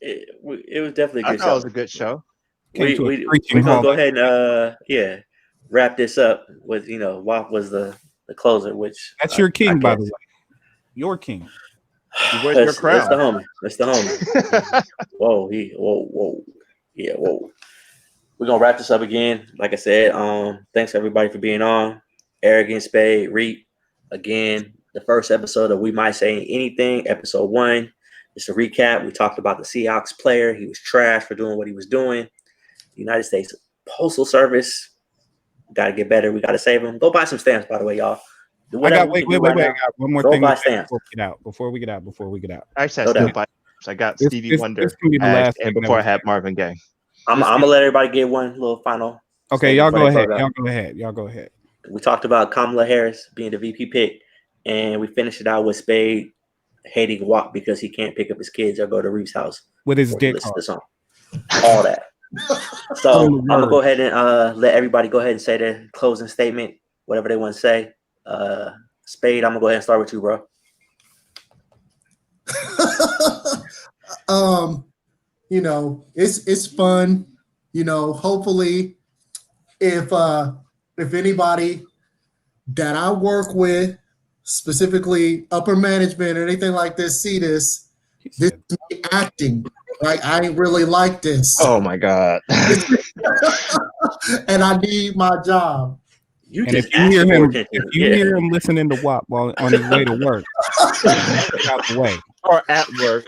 It was definitely a I good thought it was show. a good show. Came to a We're screeching gonna halt. go ahead and wrap this up with WAP was the closer, which That's your I king, by guess. the way. Your king. Where's your That's crown? the homie. That's the homie. Whoa, yeah, whoa. We're gonna wrap this up again. Like I said, thanks everybody for being on. Arrogant Spade, Reap. Again, the first episode of We Might Say Anything, episode 1. Just a recap. We talked about the Seahawks player. He was trash for doing what he was doing. The United States Postal Service. Gotta get better. We gotta save him. Go buy some stamps, by the way, y'all. Do I got whatever we wait. can do right I now. got one more Go thing buy to say stamps. before we get out. Actually, I No still doubt. buy. I got This- Stevie this- Wonder, this can be the and last thing that before we I had say. Marvin Gaye. I'm gonna let everybody get one little final. Okay, statement y'all before go they ahead. close out. Y'all go ahead. We talked about Kamala Harris being the VP pick, and we finished it out with Spade hating WAP because he can't pick up his kids or go to Reeves' house With his before he dick listens to hard. the song. All that. So I'm gonna go ahead and let everybody go ahead and say their closing statement, whatever they want to say. Spade, I'm gonna go ahead and start with you, bro. You know, it's fun. You know, hopefully, if anybody that I work with, specifically upper management or anything like this, see this is me acting. Like I ain't really like this, Oh my God. and I need my job. You And just if you hear asked for him, attention. if you hear him listening to WAP while on his way to work, get out the way. Or at work.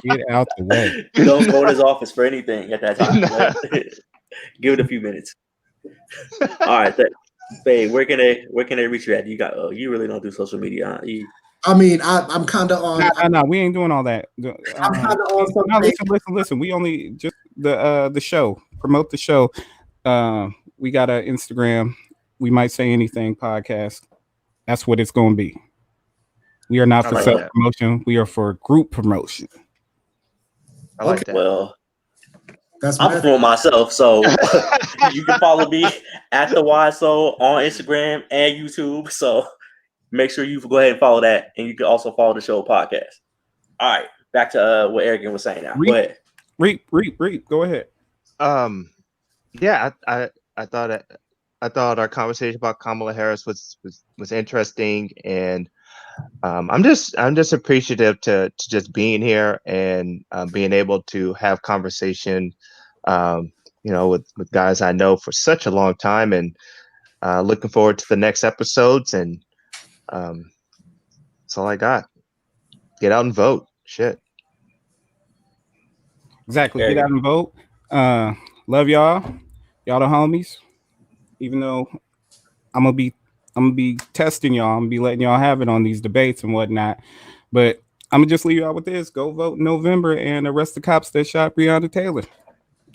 Get out the way. Don't go in his office for anything at that time. Nah. Give it a few minutes. All right, Spade, where can they reach you at? You got you really don't do social media, huh? I mean, I'm kind of on. No, we ain't doing all that. I'm kind of on some. No, listen. We only just the show. Promote the show. We got an Instagram. We Might Say Anything podcast. That's what it's going to be. We are not I for like self that. promotion. We are for group promotion. I like that. Well, That's I'm for myself, so you can follow me at the YSO on Instagram and YouTube. So make sure you go ahead and follow that, and you can also follow the show podcast. All right, back to what Eric was saying now. Go ahead. Reap. Go ahead. Yeah, I thought our conversation about Kamala Harris was interesting, and I'm just appreciative to just being here and being able to have conversation, with guys I know for such a long time, and looking forward to the next episodes. And that's all I got. get out and vote. Shit. Exactly. There Get you out and vote. Love y'all. Y'all the homies. Even though I'm gonna be testing y'all, I'm gonna be letting y'all have it on these debates and whatnot. But I'm gonna just leave y'all with this. Go vote in November and arrest the cops that shot Breonna Taylor.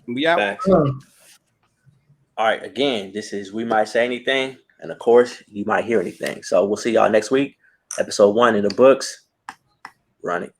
We out. Facts. All right, again, this is We Might Say Anything, and of course, you might hear anything. So we'll see y'all next week. Episode 1 in the books. Run it.